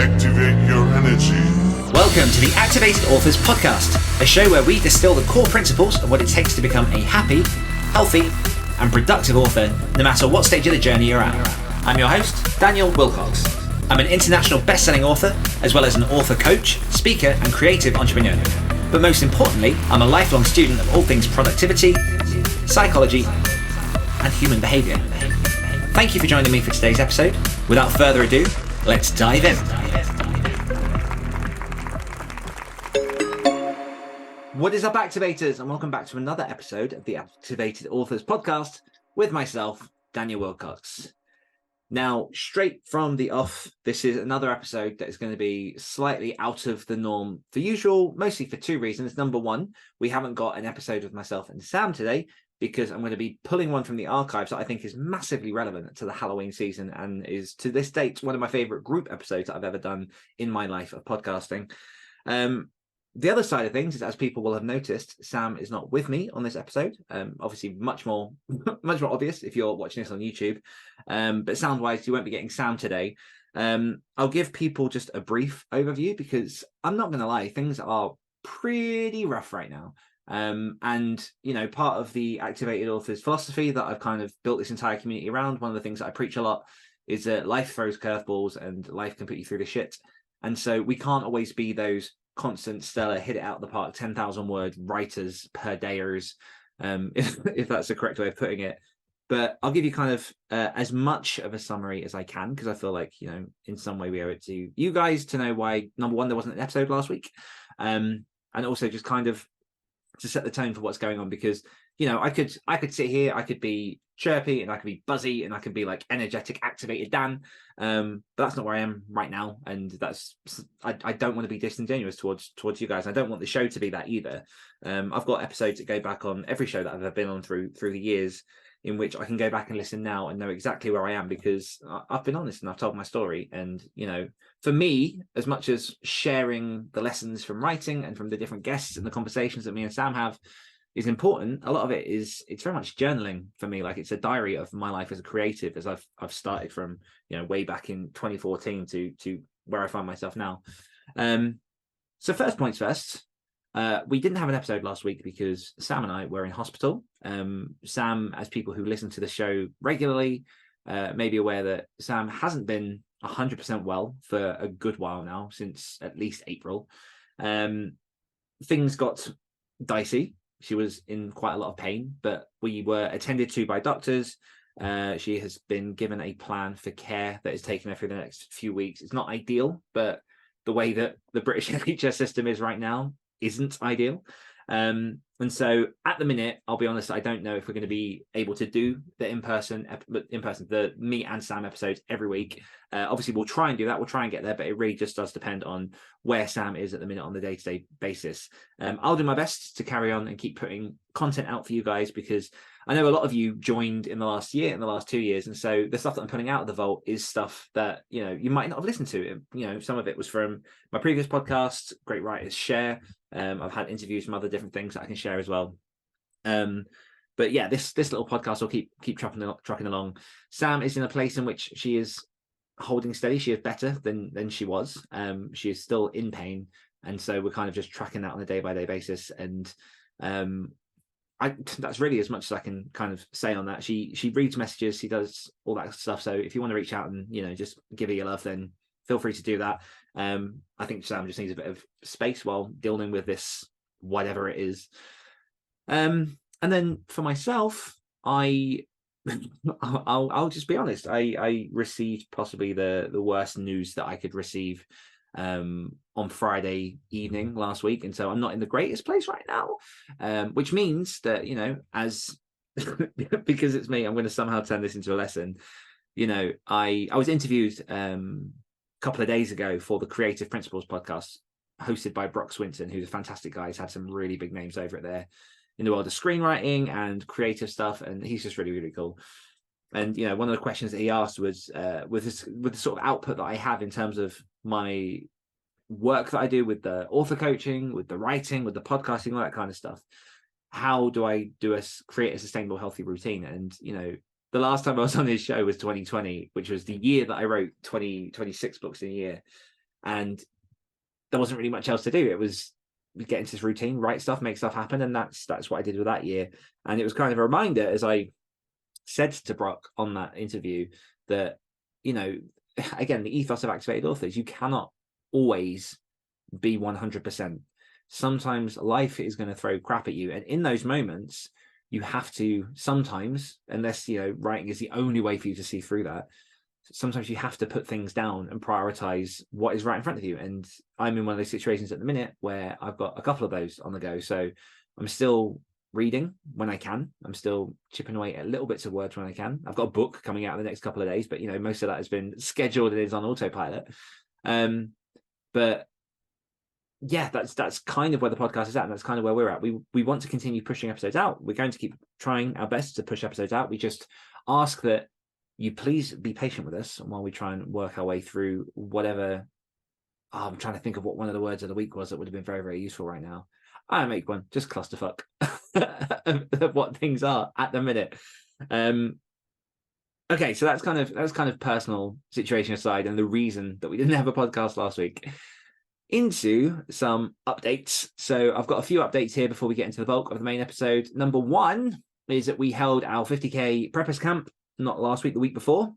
Activate your energy. Welcome to the Activated Authors Podcast, a show where we distill the core principles of what it takes to become a happy, healthy, and productive author, no matter what stage of the journey you're at. I'm your host, Daniel Wilcox. I'm an international best-selling author, as well as an author coach, speaker, and creative entrepreneur. But most importantly, I'm a lifelong student of all things productivity, psychology, and human behavior. Thank you for joining me for today's episode. Without further ado, let's dive in. What is up, Activators? And welcome back to another episode of the Activated Authors Podcast with myself, Daniel Wilcox. Now, straight from the off, this is another episode that is going to be slightly out of the norm for usual, mostly for two reasons. Number one, we haven't got an episode with myself and Sam today because I'm going to be pulling one from the archives that I think is massively relevant to the Halloween season and is, to this date, one of my favorite group episodes that I've ever done in my life of podcasting. The other side of things is, as people will have noticed, Sam is not with me on this episode. Obviously, much more obvious if you're watching this on YouTube. But sound-wise, you won't be getting Sam today. I'll give people just a brief overview because I'm not going to lie, things are pretty rough right now. And, you know, part of the Activated Authors philosophy that I've kind of built this entire community around, one of the things that I preach a lot is that life throws curveballs and life can put you through the shit. And so we can't always be those constant stellar hit it out the park 10,000 word writers per dayers, if that's the correct way of putting it. But I'll give you kind of as much of a summary as I can, because I feel like, you know, in some way we owe it to you guys to know why, number one, there wasn't an episode last week, and also just kind of to set the tone for what's going on, because, you know, I could sit here, I could be chirpy and I could be buzzy and I could be like energetic, activated Dan, but that's not where I am right now, and that's I don't want to be disingenuous towards you guys. I don't want the show to be that either. I've got episodes that go back on every show that I've ever been on through the years, in which I can go back and listen now and know exactly where I am because I've been honest and I've told my story. And, you know, for me, as much as sharing the lessons from writing and from the different guests and the conversations that me and Sam have is important, a lot of it is, it's very much journaling for me. Like, it's a diary of my life as a creative, as I've started from, you know, way back in 2014 to where I find myself now. So first points first, we didn't have an episode last week because Sam and I were in hospital. Sam, as people who listen to the show regularly, may be aware that Sam hasn't been 100% well for a good while now, since at least April. Things got dicey. She was in quite a lot of pain, but we were attended to by doctors. She has been given a plan for care that is taking her through the next few weeks. It's not ideal, but the way that the British NHS system is right now isn't ideal. And so at the minute, I'll be honest, I don't know if we're going to be able to do the the me and Sam episodes every week. Obviously, we'll try and do that. We'll try and get there, but it really just does depend on where Sam is at the minute on the day-to-day basis. I'll do my best to carry on and keep putting content out for you guys, because I know a lot of you joined in the last year, in the last 2 years. And so the stuff that I'm putting out of the vault is stuff that, you know, you might not have listened to. You know, some of it was from my previous podcast, Great Writers Share. I've had interviews from other different things that I can share as well. But yeah, this little podcast will keep trucking along. Sam is in a place in which she is holding steady. She is better than she was. She is still in pain, and so we're kind of just tracking that on a day-by-day basis. And that's really as much as I can kind of say on that. She reads messages, she does all that stuff. So if you want to reach out and, you know, just give her your love, then feel free to do that. I think Sam just needs a bit of space while dealing with this, whatever it is. And then for myself, I'll just be honest. I received possibly the worst news that I could receive on Friday evening last week, and so I'm not in the greatest place right now, which means that, you know, as because it's me, I'm going to somehow turn this into a lesson. You know, I was interviewed a couple of days ago for the Creative Principles podcast hosted by Brock Swinton, who's a fantastic guy. He's had some really big names over it there in the world of screenwriting and creative stuff, and he's just really, really cool. And, you know, one of the questions that he asked was with the sort of output that I have in terms of my work that I do with the author coaching, with the writing, with the podcasting, all that kind of stuff, how do I create a sustainable, healthy routine? And, you know, the last time I was on his show was 2020, which was the year that I wrote 26 books in a year. and there wasn't really much else to do. It was get into this routine, write stuff, make stuff happen, and that's what I did with that year. And it was kind of a reminder, as I said to Brock on that interview, that, you know, again, the ethos of activated authors, you cannot always be 100%. Sometimes life is going to throw crap at you, and in those moments you have to sometimes, unless, you know, writing is the only way for you to see through that, sometimes you have to put things down and prioritize what is right in front of you. And I'm in one of those situations at the minute where I've got a couple of those on the go. So I'm still reading when I can. I'm still chipping away at little bits of words when I can. I've got a book coming out in the next couple of days, but, you know, most of that has been scheduled and is on autopilot. But yeah, that's kind of where the podcast is at, and that's kind of where we're at. We want to continue pushing episodes out. We're going to keep trying our best to push episodes out. We just ask that you please be patient with us while we try and work our way through whatever. Oh, I'm trying to think of what one of the words of the week was that would have been very, very useful right now. I make one, just clusterfuck of what things are at the minute. Okay, so that's kind of personal situation aside, and the reason that we didn't have a podcast last week. Into some updates. So I've got a few updates here before we get into the bulk of the main episode. Number one is that we held our 50k preppers camp, not last week, the week before.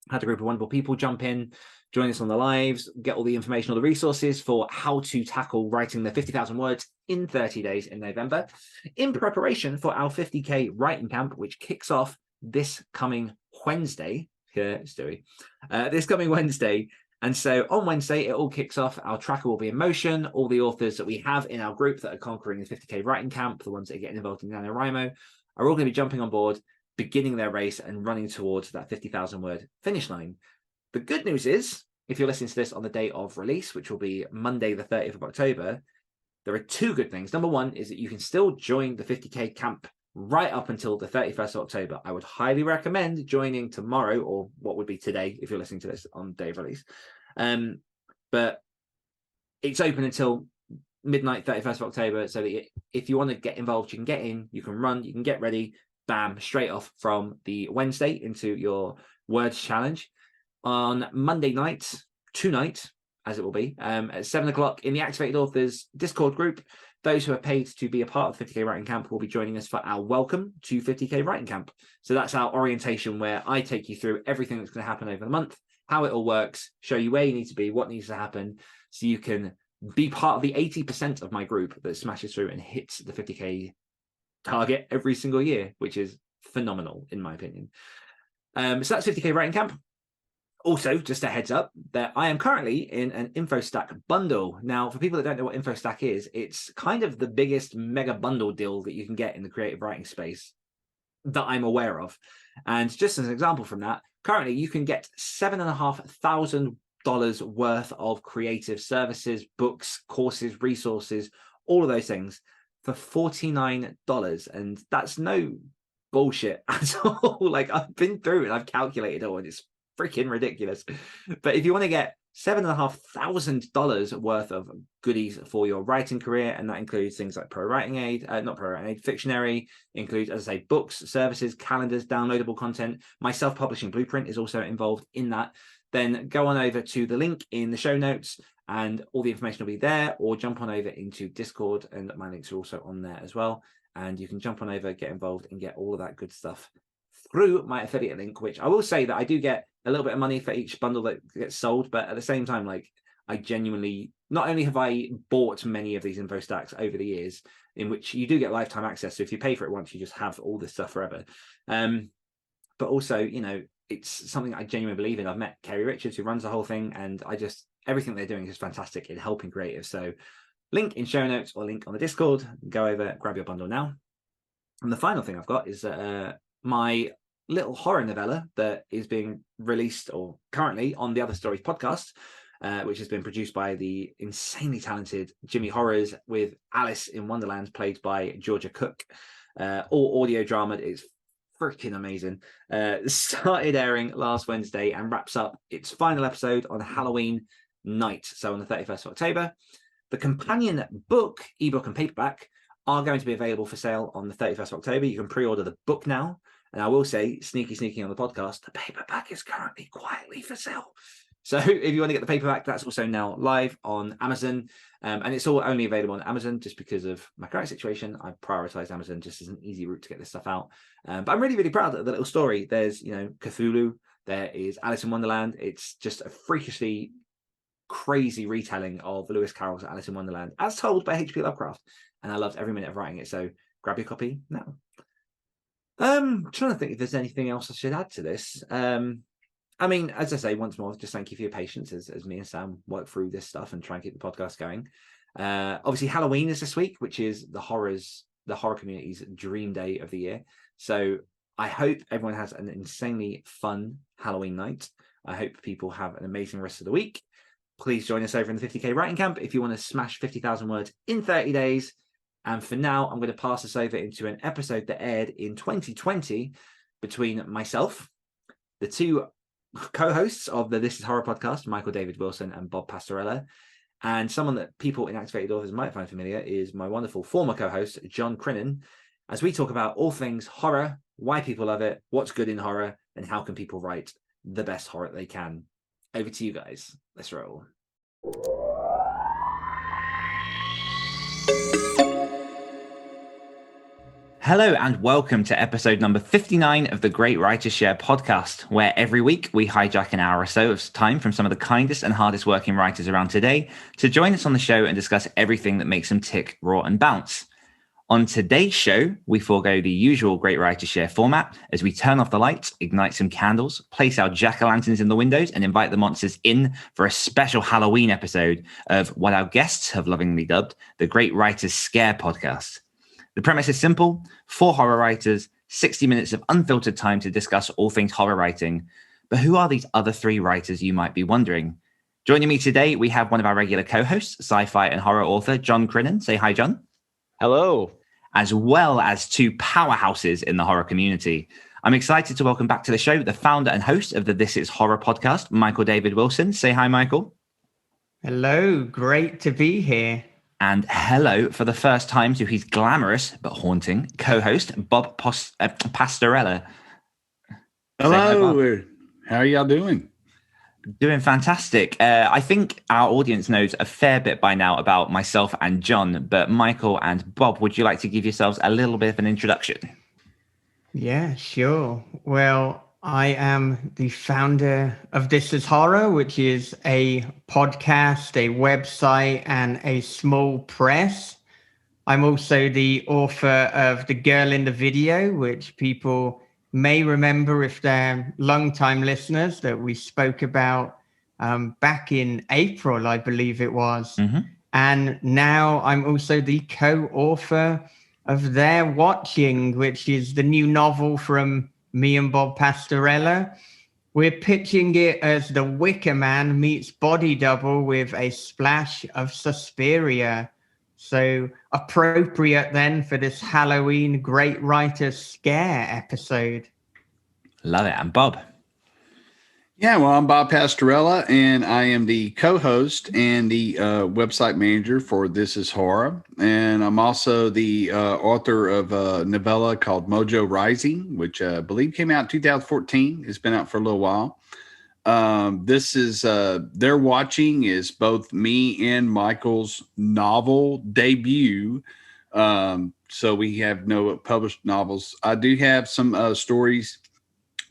Had a group of wonderful people jump in, join us on the lives, get all the information, all the resources for how to tackle writing the 50,000 words in 30 days in November, in preparation for our 50k writing camp, which kicks off this coming Wednesday. Here, Stewie. This coming Wednesday. And so on Wednesday, it all kicks off. Our tracker will be in motion. All the authors that we have in our group that are conquering the 50k writing camp, the ones that are getting involved in NaNoWriMo, are all going to be jumping on board, beginning their race and running towards that 50,000 word finish line. The good news is, if you're listening to this on the day of release, which will be Monday, the 30th of October, there are two good things. Number one is that you can still join the 50k camp right up until the 31st of October. I would highly recommend joining tomorrow, or what would be today if you're listening to this on day of release. But it's open until midnight, 31st of October, so that if you want to get involved, you can get in, you can run, you can get ready, bam, straight off from the Wednesday into your words challenge. On Monday night, tonight, as it will be, at 7 o'clock in the Activated Authors Discord group, those who are paid to be a part of 50k Writing Camp will be joining us for our welcome to 50k Writing Camp. So that's our orientation, where I take you through everything that's going to happen over the month, how it all works, show you where you need to be, what needs to happen, so you can be part of the 80% of my group that smashes through and hits the 50k target every single year, which is phenomenal in my opinion. So that's 50k Writing Camp. Also, just a heads up that I am currently in an InfoStack bundle. Now, for people that don't know what InfoStack is, it's kind of the biggest mega bundle deal that you can get in the creative writing space that I'm aware of. And just as an example from that, currently you can get $7,500 worth of creative services, books, courses, resources, all of those things for $49. And that's no bullshit at all. Like, I've been through it, I've calculated it all, and it's freaking ridiculous. But if you want to get $7,500 worth of goodies for your writing career, and that includes things like Pro Writing Aid, not Pro Writing Aid, Fictionary, includes, as I say, books, services, calendars, downloadable content. My self-publishing blueprint is also involved in that. Then go on over to the link in the show notes and all the information will be there, or jump on over into Discord, and my links are also on there as well. And you can jump on over, get involved, and get all of that good stuff through my affiliate link, which I will say that I do get a little bit of money for each bundle that gets sold, but at the same time, like, I genuinely, not only have I bought many of these info stacks over the years, in which you do get lifetime access, so if you pay for it once, you just have all this stuff forever, but also, you know, it's something I genuinely believe in. I've met Kerry Richards, who runs the whole thing, and everything they're doing is fantastic in helping creatives. So link in show notes or link on the Discord. Go over, grab your bundle now. And the final thing I've got is my little horror novella that is being released, or currently on the Other Stories podcast, which has been produced by the insanely talented Jimmy Horrors, with Alice in Wonderland played by Georgia Cook. All audio drama. It's freaking amazing. Started airing last Wednesday and wraps up its final episode on Halloween night, so on the 31st of October. The companion book, ebook and paperback, are going to be available for sale on the 31st of October. You can pre-order the book now. And I will say, sneaky on the podcast, the paperback is currently quietly for sale. So if you want to get the paperback, that's also now live on Amazon. And it's all only available on Amazon just because of my current situation. I prioritize Amazon just as an easy route to get this stuff out. But I'm really, really proud of the little story. There's, Cthulhu. There is Alice in Wonderland. It's just a freakishly crazy retelling of Lewis Carroll's Alice in Wonderland as told by H.P. Lovecraft. And I loved every minute of writing it. So grab your copy now. I'm trying to think if there's anything else I should add to this. I mean, as I say, once more, just thank you for your patience as me and Sam work through this stuff and try and keep the podcast going. Obviously, Halloween is this week, which is the horror community's dream day of the year. So I hope everyone has an insanely fun Halloween night. I hope people have an amazing rest of the week. Please join us over in the 50K writing camp if you want to smash 50,000 words in 30 days. And for now, I'm going to pass this over into an episode that aired in 2020 between myself, the two co-hosts of the This Is Horror podcast, Michael David Wilson and Bob Pastorella, and someone that people in Activated Authors might find familiar is my wonderful former co-host, John Crinan, as we talk about all things horror, why people love it, what's good in horror, and how can people write the best horror they can. Over to you guys. Let's roll. Hello and welcome to episode number 59 of the Great Writers Share podcast, where every week we hijack an hour or so of time from some of the kindest and hardest working writers around today to join us on the show and discuss everything that makes them tick, roar and bounce. On today's show, we forego the usual Great Writers Share format as we turn off the lights, ignite some candles, place our jack-o'-lanterns in the windows and invite the monsters in for a special Halloween episode of what our guests have lovingly dubbed the Great Writers Scare podcast. The premise is simple: 4 horror writers, 60 minutes of unfiltered time to discuss all things horror writing. But who are these other 3 writers, you might be wondering? Joining me today, we have one of our regular co-hosts, sci-fi and horror author John Crinan. Say hi, John. Hello. As well as 2 powerhouses in the horror community. I'm excited to welcome back to the show the founder and host of the This Is Horror podcast, Michael David Wilson. Say hi, Michael. Hello, great to be here. And hello for the first time to his glamorous but haunting co-host, Bob Pastorella. Hello. How are y'all doing? Doing fantastic. I think our audience knows a fair bit by now about myself and John, but Michael and Bob, would you like to give yourselves a little bit of an introduction? Yeah, sure. Well, I am the founder of This Is Horror, which is a podcast, a website, and a small press. I'm also the author of The Girl in the Video, which people may remember if they're long-time listeners that we spoke about back in April, I believe it was. Mm-hmm. And now I'm also the co-author of They're Watching, which is the new novel from me and Bob Pastorella. We're pitching it as The Wicker Man meets Body Double with a splash of Suspiria. So appropriate then for this Halloween Great Writers Scare episode. Love it. And Bob? Yeah, well, I'm Bob Pastorella, and I am the co-host and the website manager for This Is Horror. And I'm also the author of a novella called Mojo Rising, which I believe came out in 2014. It's been out for a little while. This is They're Watching is both me and Michael's novel debut. So we have no published novels. I do have some stories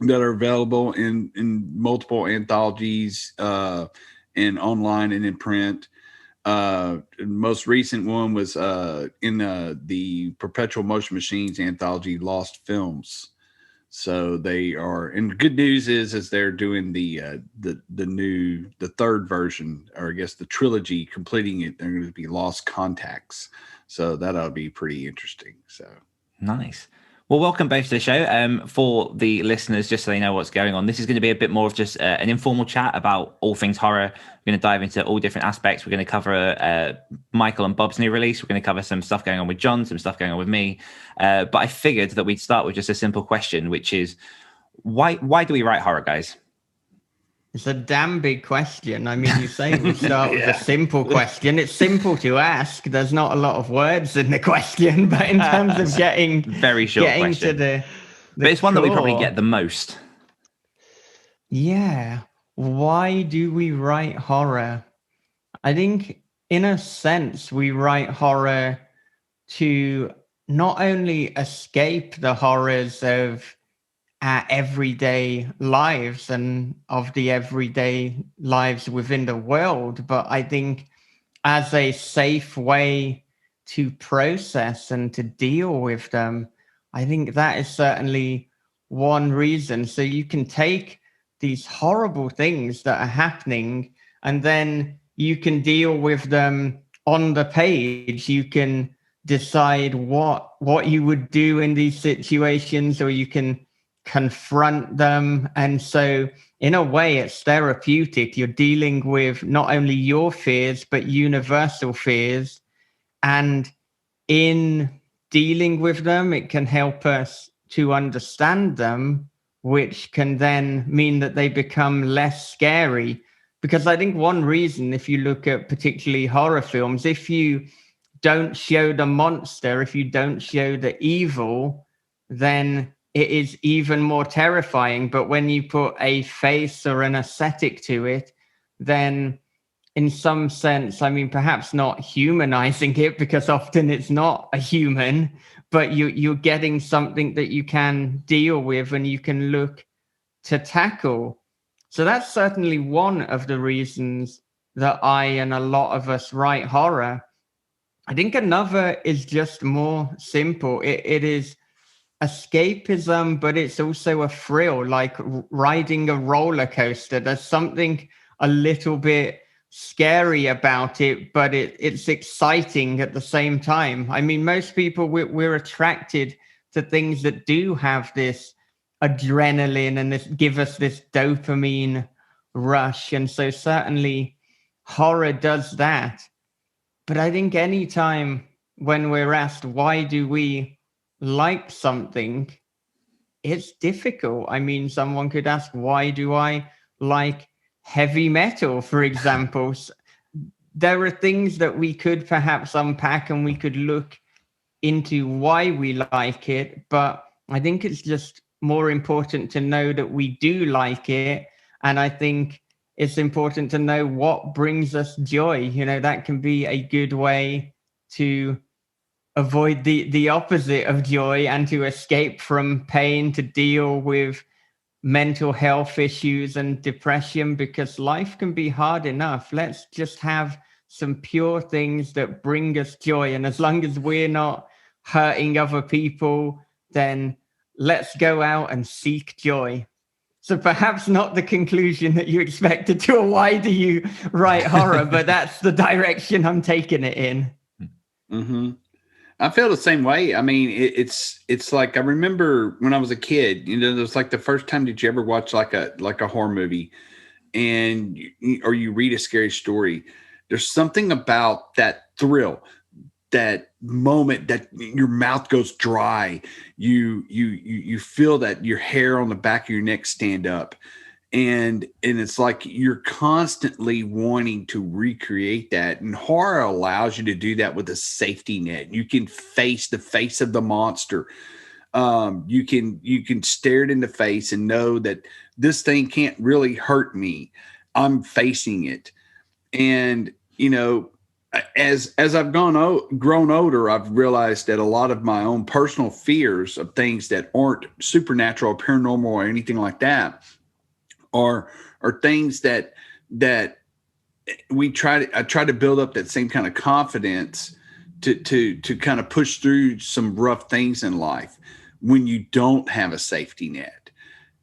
that are available in multiple anthologies and online and in print. Most recent one was in the Perpetual Motion Machines anthology, Lost Films. So they are, and good news is they're doing the third version, or I guess the trilogy, completing it. They're going to be Lost Contacts. So that'll be pretty interesting. So nice. Well, welcome both to the show. For the listeners, just so they know what's going on, this is going to be a bit more of just an informal chat about all things horror. We're going to dive into all different aspects. We're going to cover Michael and Bob's new release. We're going to cover some stuff going on with John, some stuff going on with me. But I figured that we'd start with just a simple question, which is, why do we write horror, guys? It's a damn big question. I mean, you say we start with a simple question. It's simple to ask. There's not a lot of words in the question, but in terms of getting very short question. To the but it's one that we probably get the most. Yeah. why do we write horror? I think, in a sense, we write horror to not only escape the horrors of our everyday lives and of the everyday lives within the world, but I think as a safe way to process and to deal with them. I think that is certainly one reason. So you can take these horrible things that are happening and then you can deal with them on the page. You can decide what you would do in these situations, or you can confront them. And so in a way, it's therapeutic. You're dealing with not only your fears, but universal fears. And in dealing with them, it can help us to understand them, which can then mean that they become less scary. Because I think one reason, if you look at particularly horror films, if you don't show the monster, if you don't show the evil, then it is even more terrifying. But when you put a face or an aesthetic to it, then in some sense, I mean, perhaps not humanizing it, because often it's not a human, but you're getting something that you can deal with and you can look to tackle. So that's certainly one of the reasons that I and a lot of us write horror. I think another is just more simple. It is escapism, but it's also a thrill, like riding a roller coaster. There's something a little bit scary about it, but it's exciting at the same time. I mean, most people, we're attracted to things that do have this adrenaline and this give us this dopamine rush. And so certainly horror does that. But I think anytime when we're asked, why do we like something, it's difficult. I mean, someone could ask, why do I like heavy metal, for example? There are things that we could perhaps unpack and we could look into why we like it. But I think it's just more important to know that we do like it. And I think it's important to know what brings us joy. You know, that can be a good way to avoid the opposite of joy and to escape from pain, to deal with mental health issues and depression, because life can be hard enough. Let's just have some pure things that bring us joy. And as long as we're not hurting other people, then let's go out and seek joy. So perhaps not the conclusion that you expected to a why do you write horror, but that's the direction I'm taking it in. Mm-hmm. I feel the same way. I mean, it's like, I remember when I was a kid, you know, it was like the first time did you ever watch like a horror movie and or you read a scary story. There's something about that thrill, that moment that your mouth goes dry. You feel that your hair on the back of your neck stand up. And it's like you're constantly wanting to recreate that, and horror allows you to do that with a safety net. You can face the face of the monster. You can stare it in the face and know that this thing can't really hurt me. I'm facing it. And you know, as I've grown older, I've realized that a lot of my own personal fears of things that aren't supernatural or paranormal or anything like that are things that I try to build up that same kind of confidence to kind of push through some rough things in life when you don't have a safety net.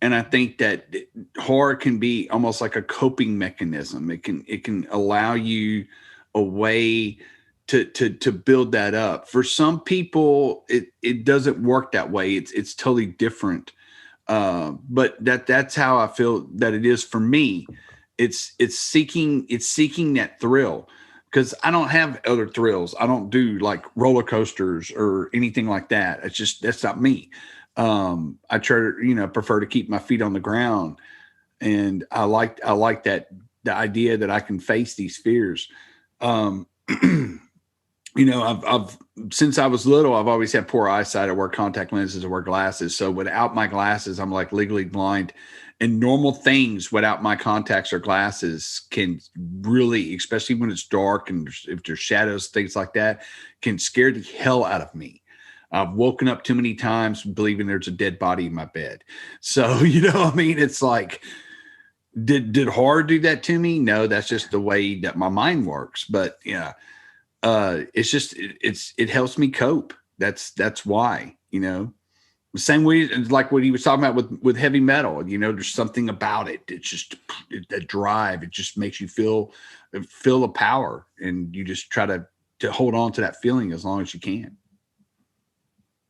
And I think that horror can be almost like a coping mechanism. It can allow you a way to build that up. For some people, it doesn't work that way. It's totally different. But that's how I feel that it is for me. It's seeking that thrill, because I don't have other thrills. I don't do like roller coasters or anything like that. It's just, that's not me. I try to, prefer to keep my feet on the ground, and I like that, the idea that I can face these fears. I've since I was little, I've always had poor eyesight. I wear contact lenses, I wear glasses. So without my glasses, I'm like legally blind. And normal things without my contacts or glasses can really, especially when it's dark and if there's shadows, things like that, can scare the hell out of me. I've woken up too many times believing there's a dead body in my bed. So, I mean, it's like, did horror do that to me? No, that's just the way that my mind works. But yeah, it's just it helps me cope. That's why, the same way like what he was talking about with heavy metal. There's something about it. It's just that drive. It just makes you feel the power, and you just try to hold on to that feeling as long as you can.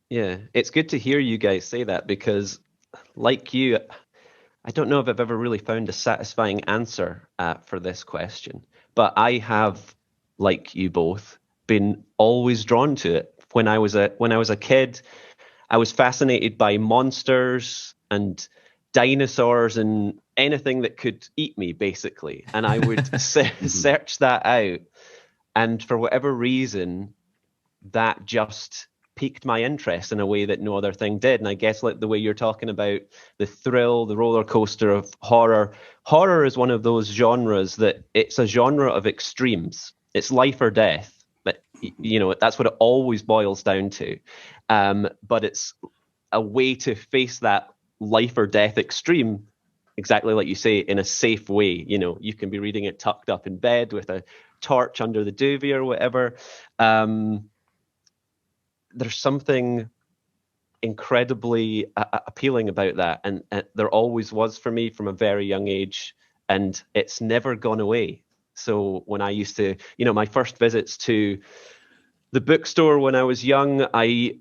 Yeah, it's good to hear you guys say that, because like you, I don't know if I've ever really found a satisfying answer for this question, but I have, like you both, been always drawn to it. When I was a kid, I was fascinated by monsters and dinosaurs and anything that could eat me, basically. And I would search that out. And for whatever reason, that just piqued my interest in a way that no other thing did. And I guess, like the way you're talking about the thrill, the roller coaster of horror, horror is one of those genres that it's a genre of extremes. It's life or death. But, that's what it always boils down to. But it's a way to face that life or death extreme, exactly like you say, in a safe way. You can be reading it tucked up in bed with a torch under the duvet or whatever. There's something incredibly appealing about that, and there always was for me from a very young age, and it's never gone away. So when I used to, my first visits to the bookstore when I was young, I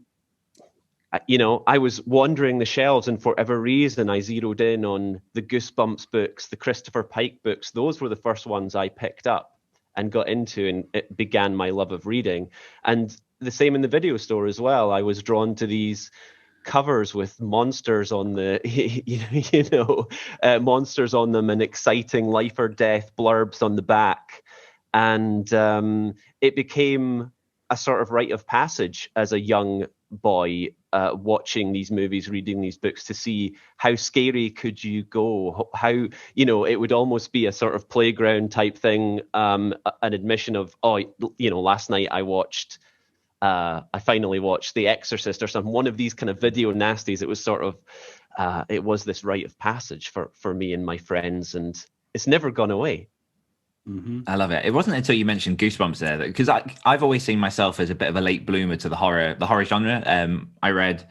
was wandering the shelves, and for whatever reason, I zeroed in on the Goosebumps books, the Christopher Pike books. Those were the first ones I picked up and got into, and it began my love of reading. And the same in the video store as well. I was drawn to these covers with monsters on the, monsters on them, and exciting life or death blurbs on the back. And it became a sort of rite of passage as a young boy, watching these movies, reading these books, to see how scary could you go, how, it would almost be a sort of playground type thing, an admission of, last night I finally watched The Exorcist or something, one of these kind of video nasties. It was sort of, it was this rite of passage for me and my friends, and it's never gone away. Mm-hmm. I love it. It wasn't until you mentioned Goosebumps there, because I've always seen myself as a bit of a late bloomer to the horror genre. I read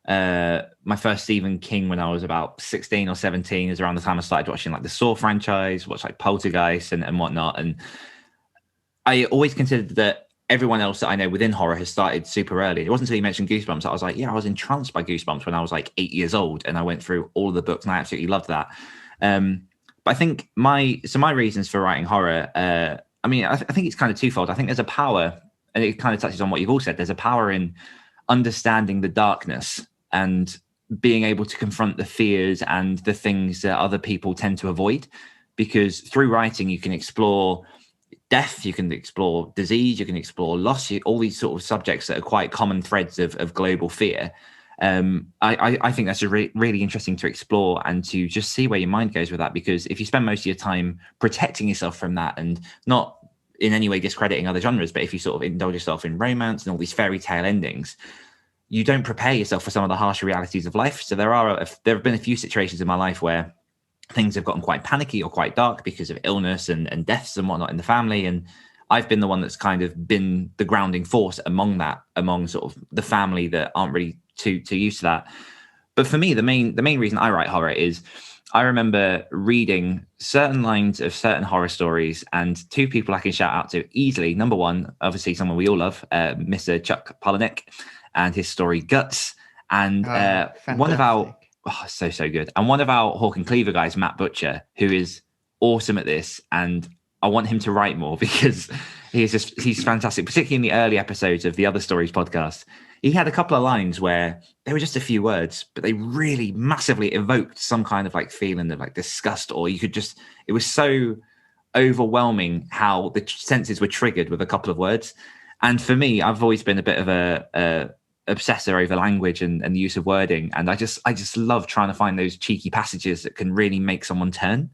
my first Stephen King when I was about 16 or 17. It was around the time I started watching like the Saw franchise, watched like Poltergeist and whatnot. And I always considered that everyone else that I know within horror has started super early. It wasn't until you mentioned Goosebumps that I was like, yeah, I was entranced by Goosebumps when I was like 8 years old, and I went through all of the books and I absolutely loved that. But I think my reasons for writing horror, I think it's kind of twofold. I think there's a power, and it kind of touches on what you've all said. There's a power in understanding the darkness and being able to confront the fears and the things that other people tend to avoid, because through writing, you can explore death, you can explore disease, you can explore loss, all these sort of subjects that are quite common threads of global fear. I think that's really interesting to explore and to just see where your mind goes with that, because if you spend most of your time protecting yourself from that, and not in any way discrediting other genres, but if you sort of indulge yourself in romance and all these fairy tale endings, you don't prepare yourself for some of the harsher realities of life. So there have been a few situations in my life where things have gotten quite panicky or quite dark because of illness and deaths and whatnot in the family. And I've been the one that's kind of been the grounding force among sort of the family that aren't really too used to that. But for me, the main reason I write horror is I remember reading certain lines of certain horror stories, and two people I can shout out to easily. Number one, obviously someone we all love, Mr. Chuck Palahniuk and his story Guts. And one of our, so good. And one of our Hawk and Cleaver guys, Matt Butcher, who is awesome at this. And I want him to write more because he's fantastic, particularly in the early episodes of the Other Stories podcast. He had a couple of lines where they were just a few words, but they really massively evoked some kind of like feeling of like disgust, or it was so overwhelming how the senses were triggered with a couple of words. And for me, I've always been a bit of a obsessor over language and the use of wording, and I just love trying to find those cheeky passages that can really make someone turn.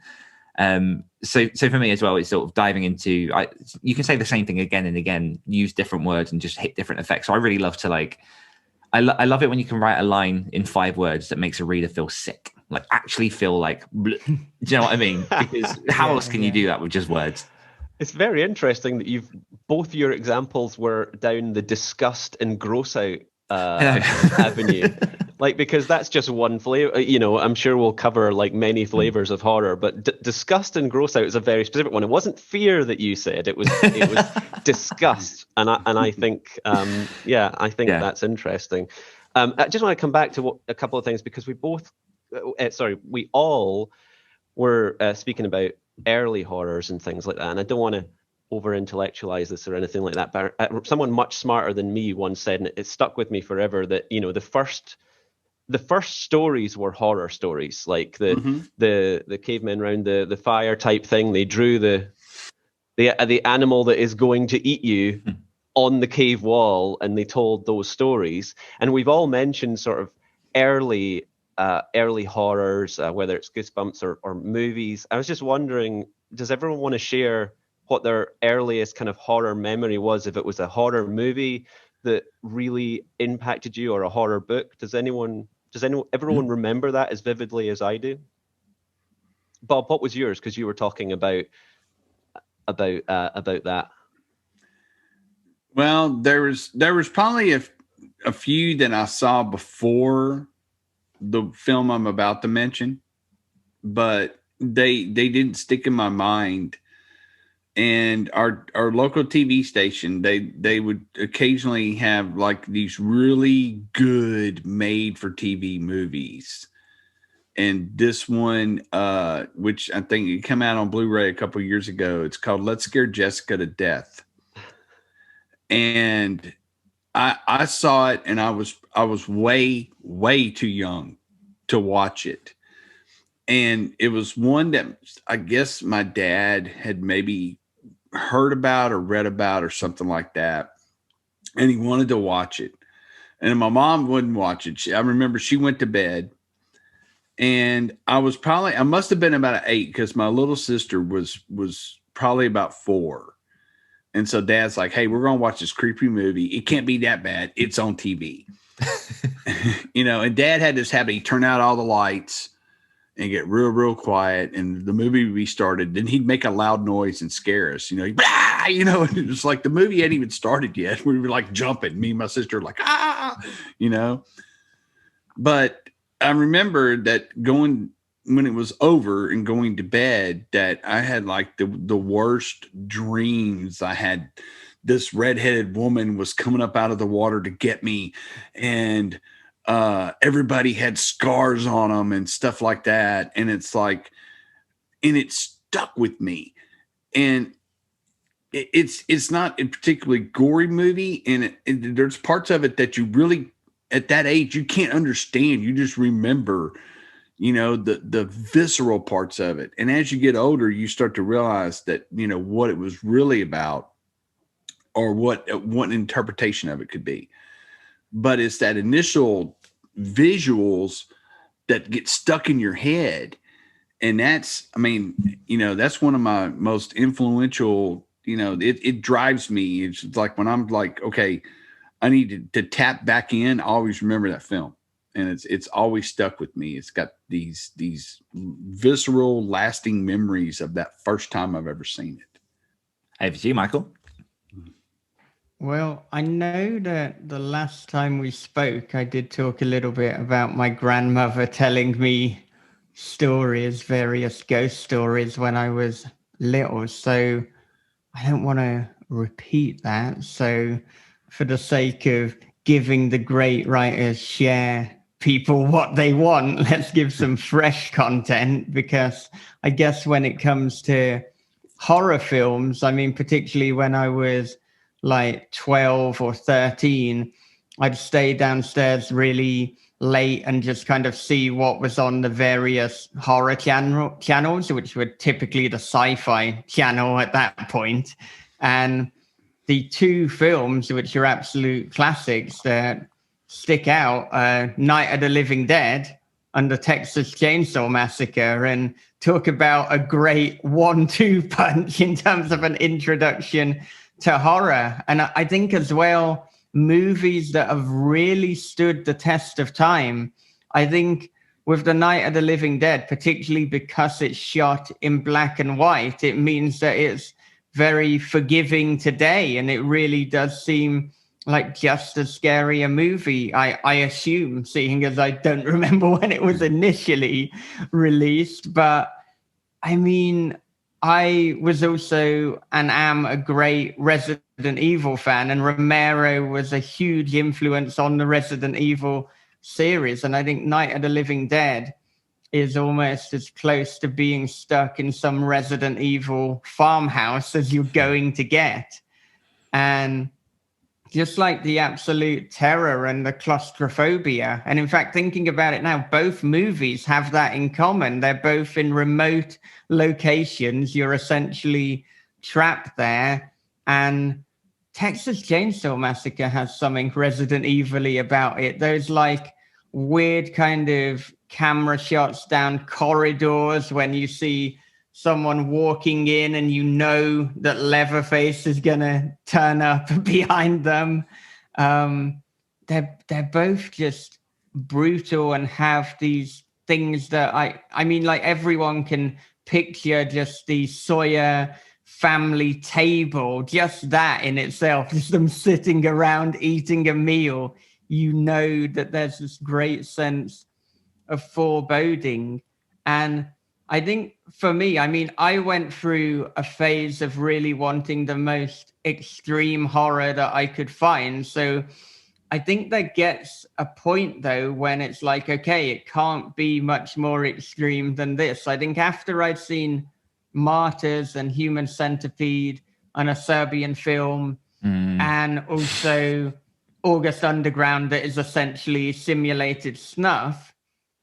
So for me as well, it's sort of diving into, you can say the same thing again and again, use different words and just hit different effects. So I really love to I love it when you can write a line in 5 words that makes a reader feel sick, like actually feel like, do you know what I mean? Because how else can you do that with just words? It's very interesting that both your examples were down the disgust and gross out avenue. Like, because that's just one flavor. You know, I'm sure we'll cover like many flavors of horror, but disgust and gross out is a very specific one. It wasn't fear that you said; it was disgust, and I think that's interesting. I just want to come back to a couple of things, because we all were speaking about early horrors and things like that, and I don't want to over intellectualize this or anything like that, but someone much smarter than me once said, and it stuck with me forever, that, you know, the first stories were horror stories, like the cavemen around the fire type thing. They drew the animal that is going to eat you on the cave wall, and they told those stories. And we've all mentioned sort of early horrors, whether it's Goosebumps or movies. I was just wondering, does everyone want to share what their earliest kind of horror memory was? If it was a horror movie that really impacted you, or a horror book. Does everyone remember that as vividly as I do? Bob, what was yours? Because you were talking about that. Well, there was probably a few that I saw before the film I'm about to mention, but they didn't stick in my mind. And our local TV station, they would occasionally have like these really good made for TV movies. And this one, which I think it came out on Blu-ray a couple of years ago, it's called Let's Scare Jessica to Death. And I saw it, and I was way, way too young to watch it. And it was one that I guess my dad had maybe heard about or read about or something like that, and he wanted to watch it, and my mom wouldn't watch it. I remember she went to bed, and I must have been about 8, because my little sister was probably about 4. And so Dad's like, hey, we're gonna watch this creepy movie. It can't be that bad, it's on TV. You know, and Dad had this habit, he'd turn out all the lights and get real, real quiet, and the movie would be started. Then he'd make a loud noise and scare us. You know, and it was like the movie hadn't even started yet. We were like jumping. Me and my sister were like, you know. But I remember that when it was over and going to bed, that I had like the worst dreams. I had this redheaded woman was coming up out of the water to get me, and everybody had scars on them and stuff like that. And it's like, and it stuck with me. And it's not a particularly gory movie. And there's parts of it that you really, at that age, you can't understand. You just remember, you know, the visceral parts of it. And as you get older, you start to realize that, you know, what it was really about, or what interpretation of it could be. But it's that initial visuals that get stuck in your head. And that's, I mean, you know, that's one of my most influential, you know, it drives me. It's like when I'm like, okay, I need to tap back in, I always remember that film. And it's always stuck with me. It's got these visceral, lasting memories of that first time I've ever seen it. Over to you, Michael. Well, I know that the last time we spoke, I did talk a little bit about my grandmother telling me stories, various ghost stories when I was little. So I don't want to repeat that. So for the sake of giving the great writers share people what they want, let's give some fresh content, because I guess when it comes to horror films, I mean, particularly when I was like 12 or 13, I'd stay downstairs really late and just kind of see what was on the various horror channels, which were typically the sci-fi channel at that point. And the two films which are absolute classics that stick out, Night of the Living Dead and the Texas Chainsaw Massacre, and talk about a great 1-2 punch in terms of an introduction to horror. And I think as well, movies that have really stood the test of time, I think with the Night of the Living Dead, particularly because it's shot in black and white, it means that it's very forgiving today, and it really does seem like just as scary a movie, I assume, seeing as I don't remember when it was initially released. But I mean, I was also and am a great Resident Evil fan, and Romero was a huge influence on the Resident Evil series. And I think Night of the Living Dead is almost as close to being stuck in some Resident Evil farmhouse as you're going to get. And just like the absolute terror and the claustrophobia. And in fact, thinking about it now, both movies have that in common. They're both in remote locations. You're essentially trapped there. And Texas Chainsaw Massacre has something Resident Evil-y about it. Those like weird kind of camera shots down corridors when you see someone walking in and you know that Leatherface is going to turn up behind them. They're both just brutal and have these things that I mean, like everyone can picture just the Sawyer family table, just that in itself, just them sitting around eating a meal. You know that there's this great sense of foreboding. And I think for me, I mean, I went through a phase of really wanting the most extreme horror that I could find. So I think there gets a point, though, when it's like, okay, it can't be much more extreme than this. I think after I'd seen Martyrs and Human Centipede and a Serbian film, and also August Underground that is essentially simulated snuff,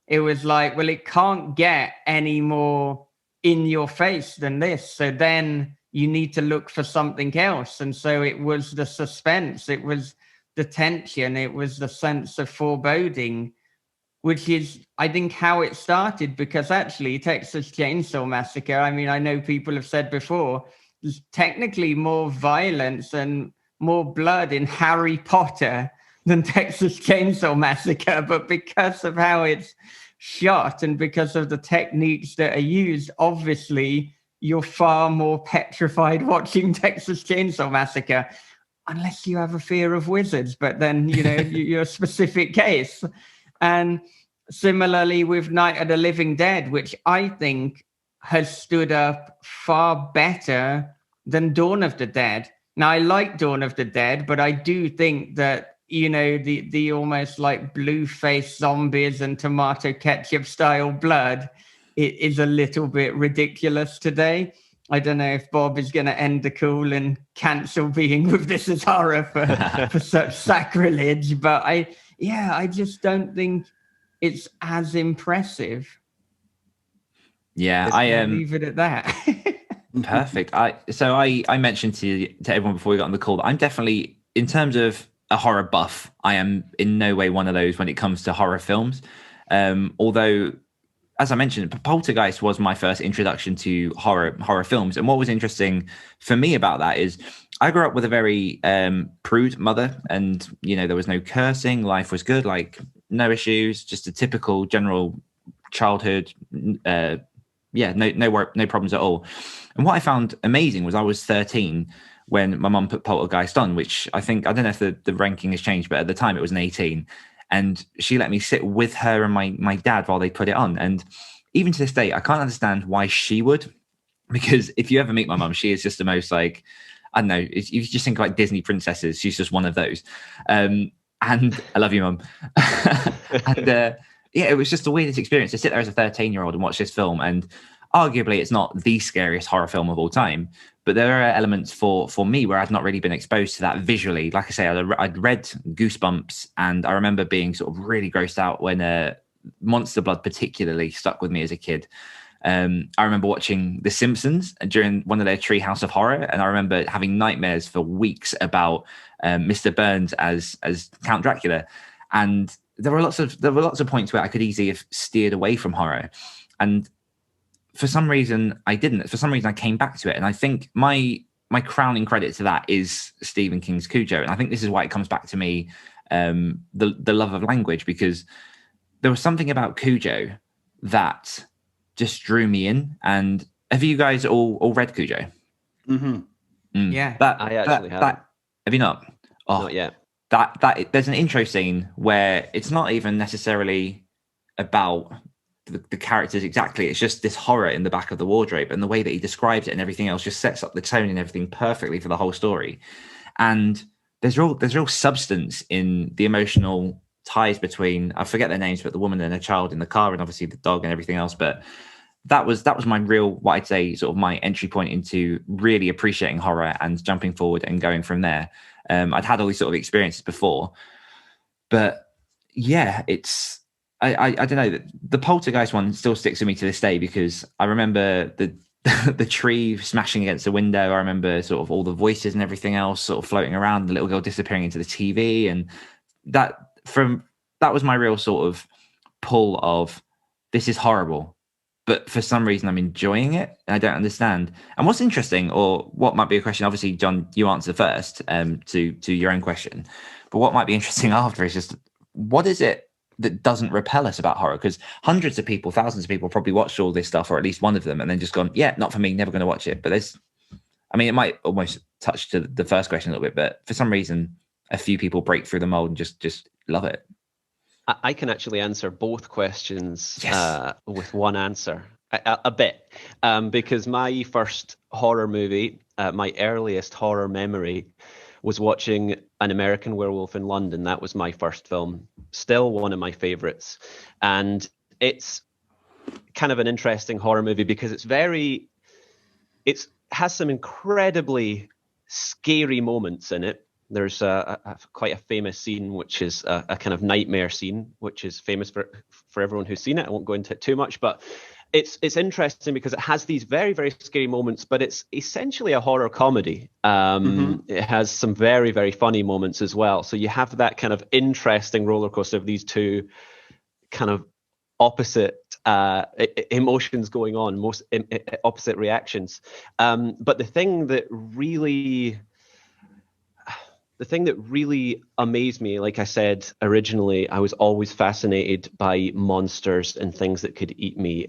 it was like, well, it can't get any more in your face than this. So then you need to look for something else. And so it was the suspense, it was the tension, it was the sense of foreboding, which is, I think, how it started. Because actually, Texas Chainsaw Massacre, I mean, I know people have said before, there's technically more violence and more blood in Harry Potter than Texas Chainsaw Massacre, but because of how it's shot and because of the techniques that are used, obviously you're far more petrified watching Texas Chainsaw Massacre, unless you have a fear of wizards, but then, you know, you're a specific case. And similarly with Night of the Living Dead, which I think has stood up far better than Dawn of the Dead. Now, I like Dawn of the Dead, but I do think that, you know, the almost like blue-faced zombies and tomato ketchup style blood, it is a little bit ridiculous today. I don't know if Bob is going to end the call and cancel being with This Is Horror for such sacrilege, but I just don't think it's as impressive. Yeah, I leave it at that. Perfect. I mentioned to everyone before we got on the call that I'm definitely, in terms of a horror buff, I am in no way one of those when it comes to horror films. Although, as I mentioned, Poltergeist was my first introduction to horror films. And what was interesting for me about that is I grew up with a very prude mother, and, you know, there was no cursing. Life was good, like no issues, just a typical general childhood. No problems at all. And what I found amazing was I was 13 when my mum put Poltergeist on, which I don't know if the ranking has changed, but at the time it was an 18. And she let me sit with her and my dad while they put it on. And even to this day, I can't understand why she would, because if you ever meet my mum, she is just the most, like, I don't know, if you just think like Disney princesses, she's just one of those. And I love you, Mum. And it was just the weirdest experience to sit there as a 13-year-old and watch this film. And arguably, it's not the scariest horror film of all time, but there are elements for me where I'd not really been exposed to that visually. Like I say, I'd read Goosebumps, and I remember being sort of really grossed out when Monster Blood particularly stuck with me as a kid. I remember watching The Simpsons during one of their Treehouse of Horror, and I remember having nightmares for weeks about Mr. Burns as Count Dracula. And there were lots of points where I could easily have steered away from horror, and for some reason I didn't. For some reason I came back to it, and I think my crowning credit to that is Stephen King's Cujo, and I think this is why it comes back to me, the love of language, because there was something about Cujo that just drew me in. And have you guys all read Cujo? Mm-hmm. Yeah, I actually haven't. Have you not? Oh, Not yet. That there's an intro scene where it's not even necessarily about the characters exactly. It's just this horror in the back of the wardrobe, and the way that he describes it and everything else just sets up the tone and everything perfectly for the whole story. And there's real substance in the emotional ties between, I forget their names, but the woman and her child in the car, and obviously the dog and everything else. But that was my real, what I'd say, sort of my entry point into really appreciating horror and jumping forward and going from there. I'd had all these sort of experiences before, but yeah, it's I don't know. The Poltergeist one still sticks with me to this day, because I remember the tree smashing against the window. I remember sort of all the voices and everything else sort of floating around, the little girl disappearing into the TV, and that was my real sort of pull of, this is horrible, but for some reason I'm enjoying it and I don't understand. And what's interesting, or what might be a question, obviously John, you answer first to your own question, but what might be interesting after is just, what is it that doesn't repel us about horror? Because hundreds of people, thousands of people probably watched all this stuff, or at least one of them, and then just gone, yeah, not for me, never going to watch it. But it might almost touch to the first question a little bit, but for some reason a few people break through the mold and just love it. I can actually answer both questions Yes. with one answer, a bit, because my first horror movie, my earliest horror memory, was watching An American Werewolf in London. That was my first film, still one of my favorites. And it's kind of an interesting horror movie because it has some incredibly scary moments in it. There's quite a famous scene, which is a kind of nightmare scene, which is famous for everyone who's seen it. I won't go into it too much, but it's interesting because it has these very, very scary moments, but it's essentially a horror comedy. It has some very, very funny moments as well. So you have that kind of interesting roller coaster of these two kind of opposite emotions going on, most opposite reactions. But the thing that really amazed me, like I said originally, I was always fascinated by monsters and things that could eat me.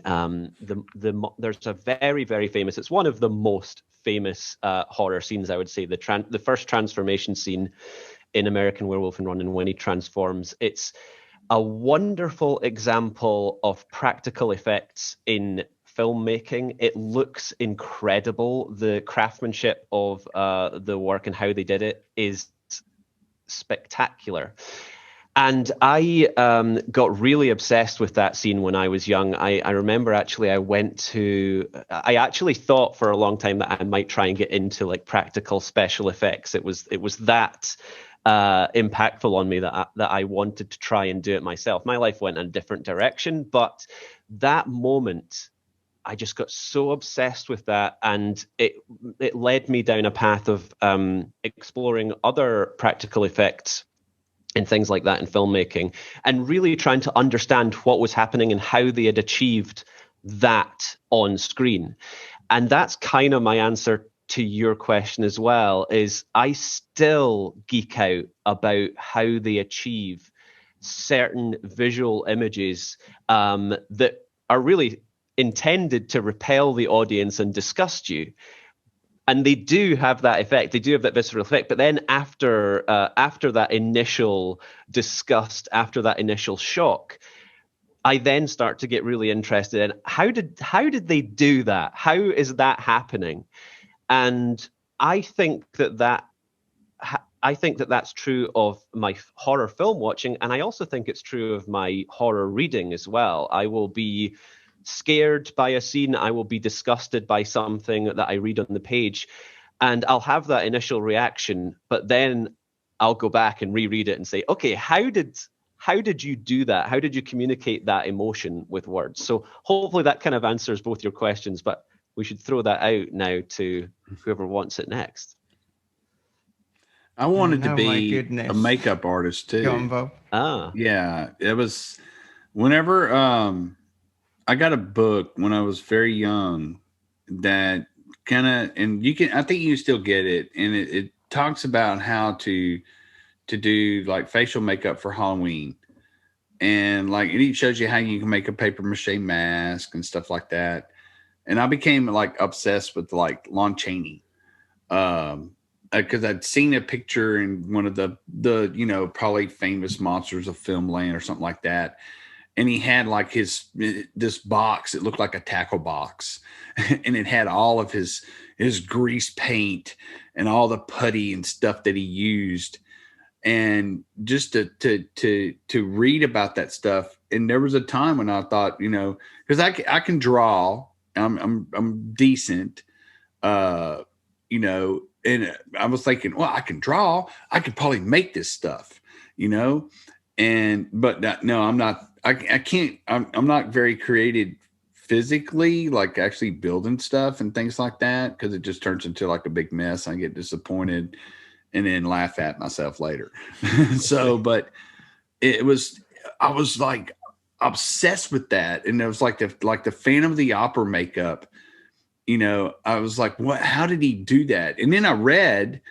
There's a very, very famous, it's one of the most famous horror scenes, I would say, the first transformation scene in American Werewolf in London, when he transforms. It's a wonderful example of practical effects in filmmaking. It looks incredible. The craftsmanship of the work and how they did it is spectacular. And I got really obsessed with that scene when I was young. I remember actually I actually thought for a long time that I might try and get into like practical special effects. It was that impactful on me that I wanted to try and do it myself. My life went in a different direction, but that moment, I just got so obsessed with that, and it led me down a path of exploring other practical effects and things like that in filmmaking, and really trying to understand what was happening and how they had achieved that on screen. And that's kind of my answer to your question as well, is I still geek out about how they achieve certain visual images that are really intended to repel the audience and disgust you. And they do have that effect. They do have that visceral effect. But then after that initial disgust, after that initial shock, I then start to get really interested in how did they do that? How is that happening? And I think that's true of my horror film watching, and I also think it's true of my horror reading as well. I will be scared by a scene, I will be disgusted by something that I read on the page, and I'll have that initial reaction, but then I'll go back and reread it and say, okay, how did how did you do that? How did you communicate that emotion with words? So hopefully that kind of answers both your questions, but we should throw that out now to whoever wants it next. I wanted to Oh, my be goodness. a makeup artist too. Go on, Bob. Yeah, it was whenever I got a book when I was very young that kind of, and I think you still get it, and it talks about how to do like facial makeup for Halloween, and like it shows you how you can make a paper mache mask and stuff like that. And I became like obsessed with like Lon Chaney, because I'd seen a picture in one of the probably famous monsters of filmland or something like that, and he had like this box. It looked like a tackle box, and it had all of his grease paint and all the putty and stuff that he used. And just to read about that stuff. And there was a time when I thought, because I can draw, I'm decent, and I was thinking, well, I can draw, I could probably make this stuff, but no, I'm not. I can't. I'm not very creative physically, like actually building stuff and things like that, because it just turns into like a big mess. I get disappointed and then laugh at myself later. So, but I was like obsessed with that, and it was like the Phantom of the Opera makeup. I was like, what? How did he do that? And then I read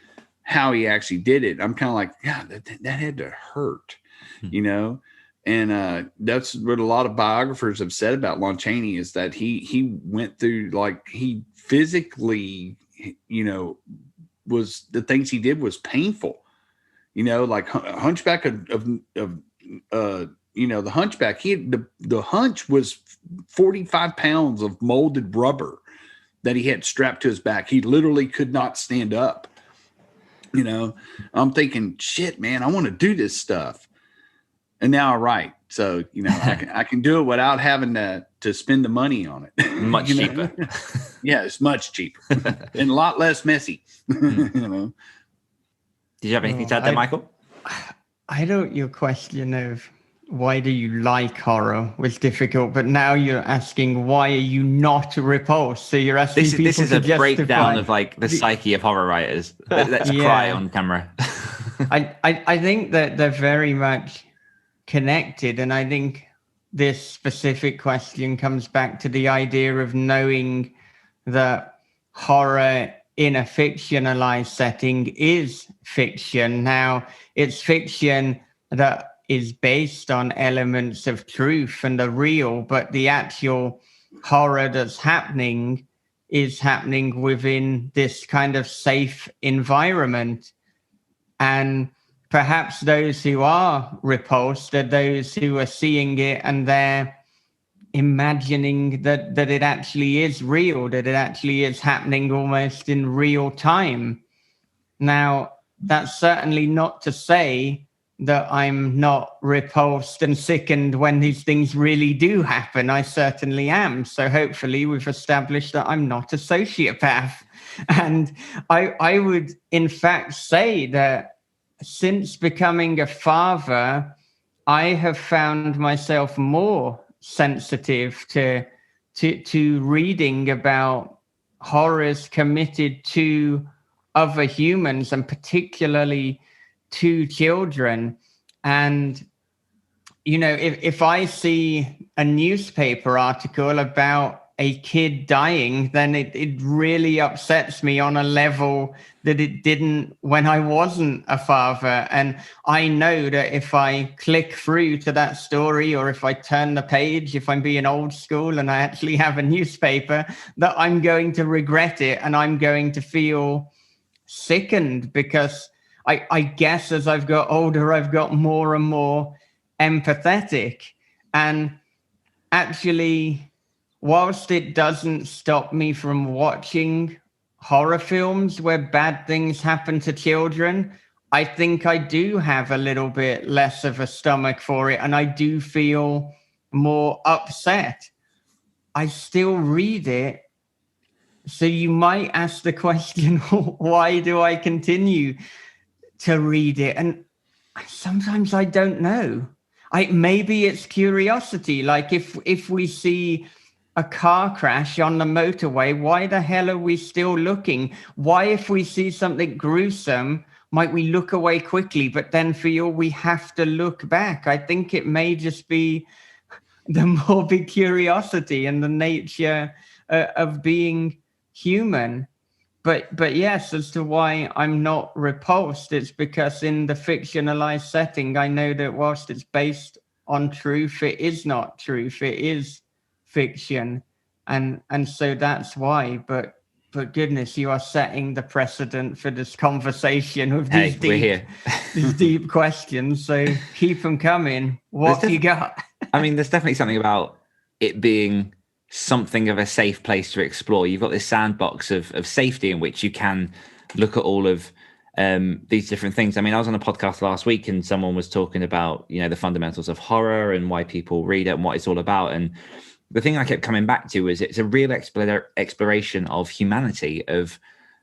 how he actually did it. I'm kind of like, yeah, that had to hurt, And that's what a lot of biographers have said about Lon Chaney, is that he went through, like, he physically, was the things he did was painful, like Hunchback of the Hunchback. The hunch was 45 pounds of molded rubber that he had strapped to his back. He literally could not stand up. I'm thinking, shit, man, I want to do this stuff. And now I write. So, I can do it without having to spend the money on it. Much cheaper. Yeah, it's much cheaper and a lot less messy. Did you have anything to add there, Michael? I don't, your question of why do you like horror was difficult, but now you're asking why are you not repulsed? So you're asking this is a breakdown of like the psyche of horror writers. Let's cry on camera. I think that they're very much connected, and I think this specific question comes back to the idea of knowing that horror in a fictionalized setting is fiction. Now, it's fiction that is based on elements of truth and the real, but the actual horror that's happening is happening within this kind of safe environment. And perhaps those who are repulsed are those who are seeing it and they're imagining that it actually is real, that it actually is happening almost in real time. Now, that's certainly not to say that I'm not repulsed and sickened when these things really do happen. I certainly am. So hopefully we've established that I'm not a sociopath. And I would in fact say that since becoming a father, I have found myself more sensitive to reading about horrors committed to other humans, and particularly to children. And if I see a newspaper article about a kid dying, then it really upsets me on a level that it didn't when I wasn't a father. And I know that if I click through to that story, or if I turn the page, if I'm being old school and I actually have a newspaper, that I'm going to regret it and I'm going to feel sickened, because I guess as I've got older, I've got more and more empathetic. And actually, whilst it doesn't stop me from watching horror films where bad things happen to children, I think I do have a little bit less of a stomach for it, and I do feel more upset. I still read it. So you might ask the question, why do I continue to read it? And sometimes I don't know. maybe it's curiosity. Like if we see a car crash on the motorway, why the hell are we still looking? Why, if we see something gruesome, might we look away quickly, but then feel we have to look back? I think it may just be the morbid curiosity and the nature of being human. But yes, as to why I'm not repulsed, it's because in the fictionalized setting, I know that whilst it's based on truth, it is not truth. It is fiction, and so that's why. But goodness, you are setting the precedent for this conversation with Hey, we're here. these deep questions. So keep them coming. What have you got? I mean, there's definitely something about it being something of a safe place to explore. You've got this sandbox of safety in which you can look at all of these different things. I mean, I was on a podcast last week and someone was talking about, you know, the fundamentals of horror and why people read it and what it's all about. And the thing I kept coming back to is it's a real exploration of humanity, of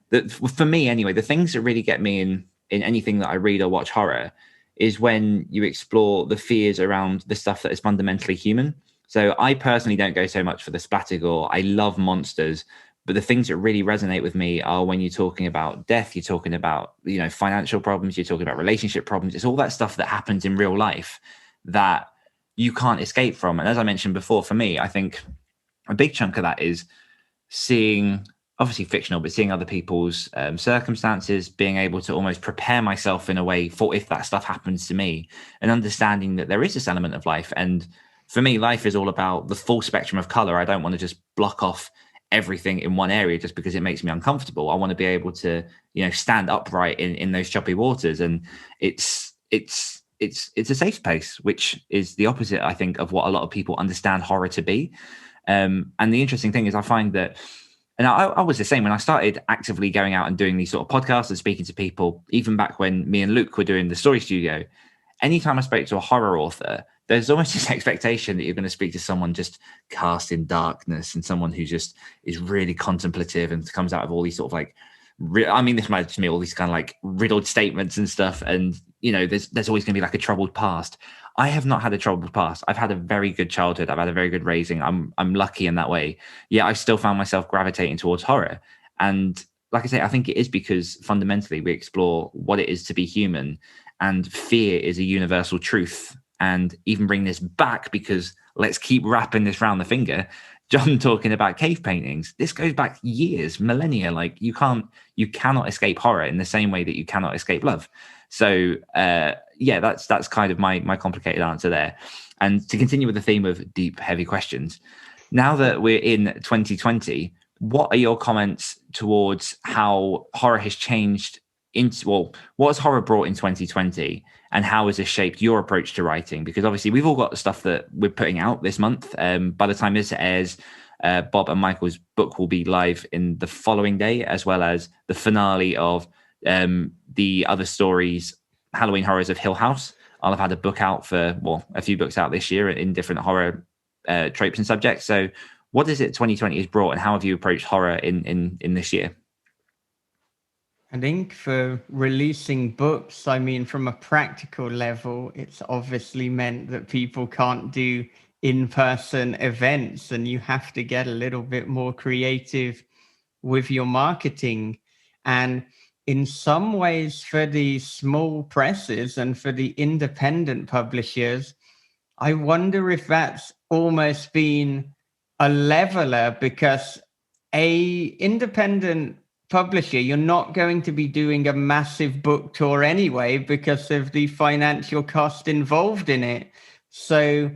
that, for me anyway. The things that really get me in anything that I read or watch horror is when you explore the fears around the stuff that is fundamentally human. So I personally don't go so much for the splatter gore. I love monsters, but the things that really resonate with me are when you're talking about death, you're talking about, you know, financial problems, you're talking about relationship problems. It's all that stuff that happens in real life that you can't escape from. And as I mentioned before, for me, I think a big chunk of that is seeing, obviously fictional, but seeing other people's circumstances, being able to almost prepare myself in a way for if that stuff happens to me, and understanding that there is this element of life. And for me, life is all about the full spectrum of color. I don't want to just block off everything in one area just because it makes me uncomfortable. I want to be able to, you know, stand upright in those choppy waters. And it's a safe space, which is the opposite, I think, of what a lot of people understand horror to be. And the interesting thing is I find that, and I was the same when I started actively going out and doing these sort of podcasts and speaking to people, even back when me and Luke were doing the Story Studio. Anytime I spoke to a horror author, there's almost this expectation that you're going to speak to someone just cast in darkness and someone who just is really contemplative and comes out of all these sort of like, I mean, this might just be all these kind of like riddled statements and stuff. And, you know, there's always going to be like a troubled past. I have not had a troubled past. I've had a very good childhood. I've had a very good raising. I'm lucky in that way. Yeah, I still found myself gravitating towards horror. And like I say, I think it is because fundamentally we explore what it is to be human, and fear is a universal truth. And even bring this back, because let's keep wrapping this round the finger. John talking about cave paintings. This goes back years, millennia. Like you cannot escape horror in the same way that you cannot escape love. So yeah, that's kind of my complicated answer there. And to continue with the theme of deep, heavy questions, now that we're in 2020, what are your comments towards how horror has changed what has horror brought in 2020, and how has this shaped your approach to writing? Because obviously we've all got the stuff that we're putting out this month. By the time this airs, Bob and Michael's book will be live in the following day, as well as the finale of the other stories, Halloween Horrors of Hill House. I'll have had a book out a few books out this year in different horror tropes and subjects. So what is it 2020 has brought, and how have you approached horror in this year? I think for releasing books, I mean, from a practical level, it's obviously meant that people can't do in-person events, and you have to get a little bit more creative with your marketing. And in some ways, for the small presses and for the independent publishers, I wonder if that's almost been a leveler, because a independent publisher, you're not going to be doing a massive book tour anyway because of the financial cost involved in it. So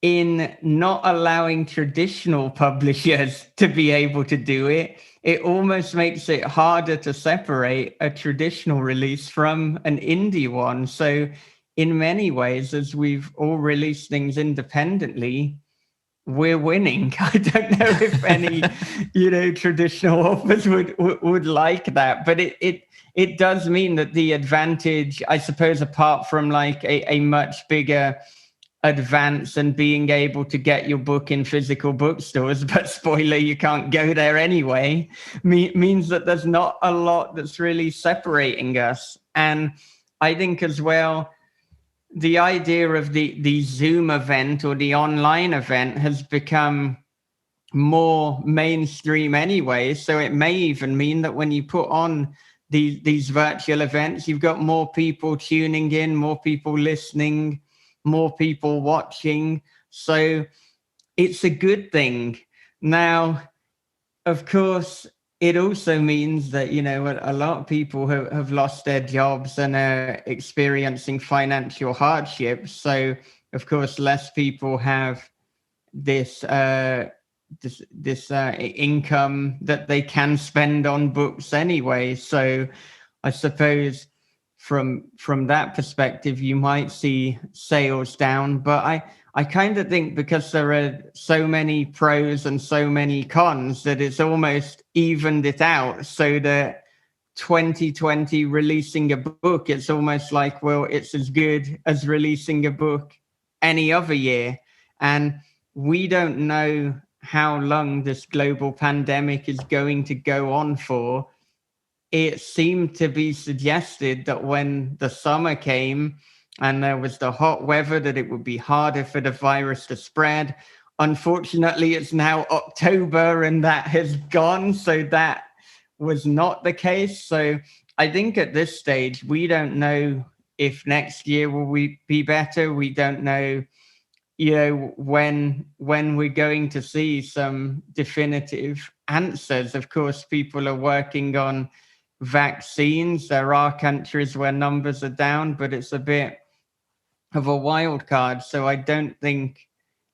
in not allowing traditional publishers to be able to do it, it almost makes it harder to separate a traditional release from an indie one. So in many ways, as we've all released things independently, we're winning. I don't know if any, traditional authors would like that, but it does mean that the advantage, I suppose, apart from like a much bigger advance and being able to get your book in physical bookstores, but spoiler, you can't go there anyway, means that there's not a lot that's really separating us. And I think as well, the idea of the Zoom event or the online event has become more mainstream anyway. So it may even mean that when you put on these virtual events, you've got more people tuning in, more people listening, more people watching. So it's a good thing. Now, of course, it also means that, you know, a lot of people have lost their jobs and are experiencing financial hardship. So, of course, less people have this income that they can spend on books anyway. So I suppose from that perspective, you might see sales down. But I kind of think because there are so many pros and so many cons that it's almost evened it out, so that 2020 releasing a book, it's almost like, well, it's as good as releasing a book any other year. And we don't know how long this global pandemic is going to go on for. It seemed to be suggested that when the summer came and there was the hot weather, that it would be harder for the virus to spread. Unfortunately, it's now October and that has gone. So that was not the case. So I think at this stage, we don't know if next year will be better. We don't know, you know, when we're going to see some definitive answers. Of course, people are working on vaccines. There are countries where numbers are down, but it's a bit of a wild card. So I don't think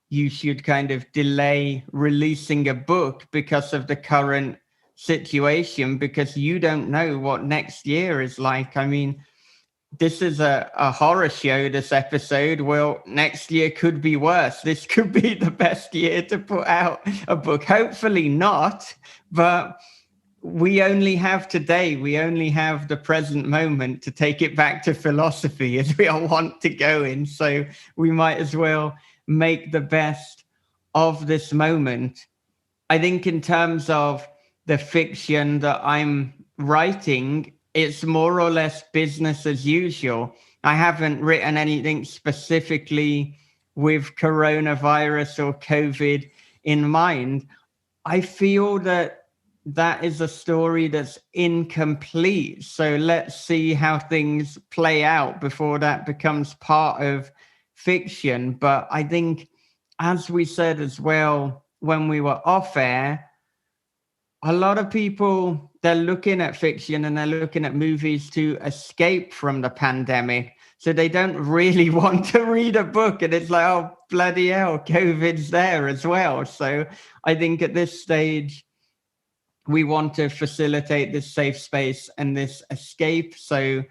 you should kind of delay releasing a book because of the current situation, because you don't know what next year is like. I mean, this is a horror show, this episode. Well, next year could be worse. This could be the best year to put out a book. Hopefully not, but we only have today. We only have the present moment to take it back to philosophy as we all want to go in. So we might as well make the best of this moment. I think in terms of the fiction that I'm writing, it's more or less business as usual. I haven't written anything specifically with coronavirus or COVID in mind. I feel that is a story that's incomplete. So let's see how things play out before that becomes part of fiction. But I think, as we said as well when we were off air, a lot of people, they're looking at fiction and they're looking at movies to escape from the pandemic. So they don't really want to read a book. And it's like, oh, bloody hell, COVID's there as well. So I think at this stage, we want to facilitate this safe space and this escape. So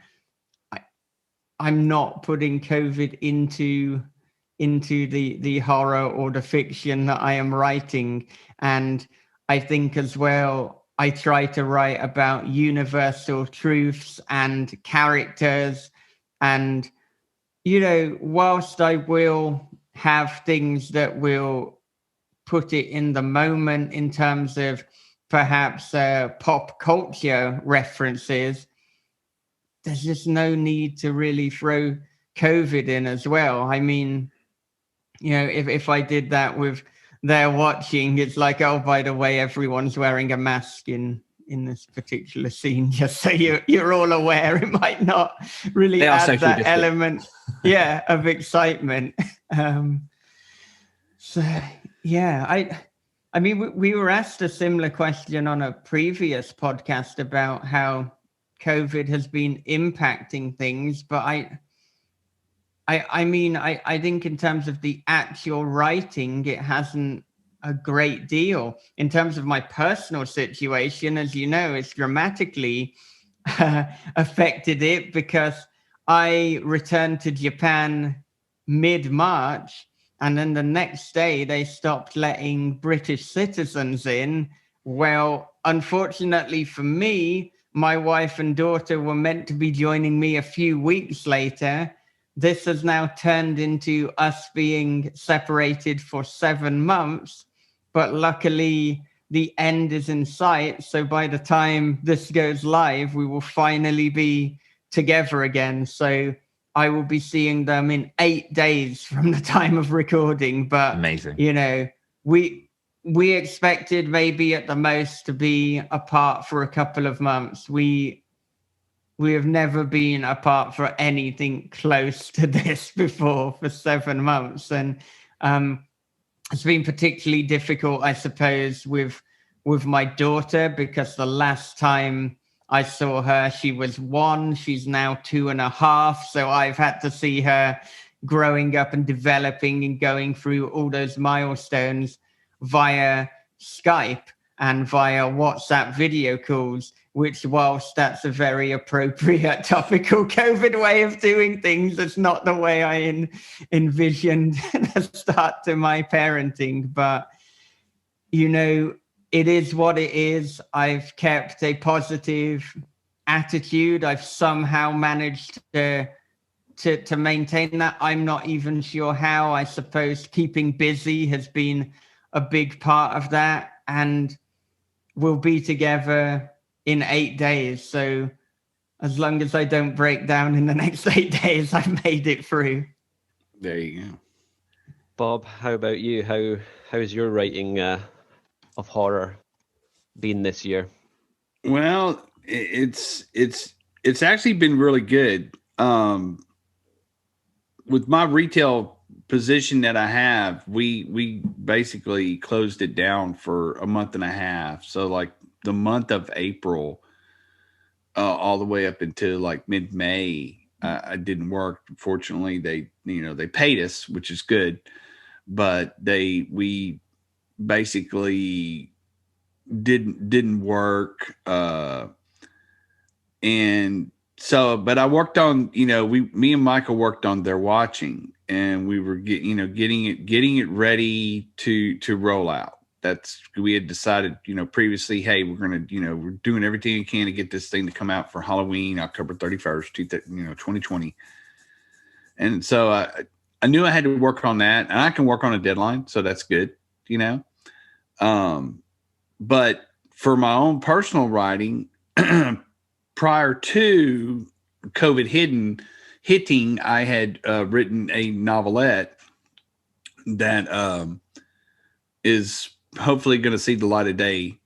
I'm not putting COVID into the horror or the fiction that I am writing. And I think as well, I try to write about universal truths and characters. And, you know, whilst I will have things that will put it in the moment in terms of perhaps pop culture references, there's just no need to really throw COVID in as well. I mean, you know, if I did that with They're Watching, it's like, oh, by the way, everyone's wearing a mask in this particular scene, just so you're all aware. It might not really add that element, of excitement. So yeah, I mean, we were asked a similar question on a previous podcast about how COVID has been impacting things, but I mean, I think in terms of the actual writing, it hasn't a great deal. In terms of my personal situation, as you know, it's dramatically affected it, because I returned to Japan mid-March, and then the next day they stopped letting British citizens in. Well, unfortunately for me, my wife and daughter were meant to be joining me a few weeks later. This has now turned into us being separated for 7 months, but luckily the end is in sight. So by the time this goes live, we will finally be together again. So I will be seeing them in 8 days from the time of recording. But amazing. you know, we expected maybe at the most to be apart for a couple of months. We have never been apart for anything close to this before for 7 months, and it's been particularly difficult, I suppose, with my daughter, because the last time I saw her, she was 1. She's now 2.5. So I've had to see her growing up and developing and going through all those milestones via Skype and via WhatsApp video calls, which, whilst that's a very appropriate topical COVID way of doing things, it's not the way I envisioned the start to my parenting. But, you know, it is what it is. I've kept a positive attitude. I've somehow managed to maintain that. I'm not even sure how. I suppose keeping busy has been a big part of that. And we'll be together in 8 days. So as long as I don't break down in the next 8 days, I've made it through. There you go. Bob, how about you? How's your writing of horror been this year? Well, it's actually been really good. With my retail position that I have, we basically closed it down for a month and a half. So like the month of April, all the way up until like mid-May, I didn't work. Fortunately, they paid us, which is good, but we basically didn't work. And so, but I worked on, me and Michael worked on They're Watching, and we were getting it ready to roll out. We had decided, previously, hey, we're going to, we're doing everything we can to get this thing to come out for Halloween, October 31st, 2020. And so I knew I had to work on that, and I can work on a deadline. So that's good, but for my own personal writing, prior to COVID hitting, I had written a novelette that is hopefully going to see the light of day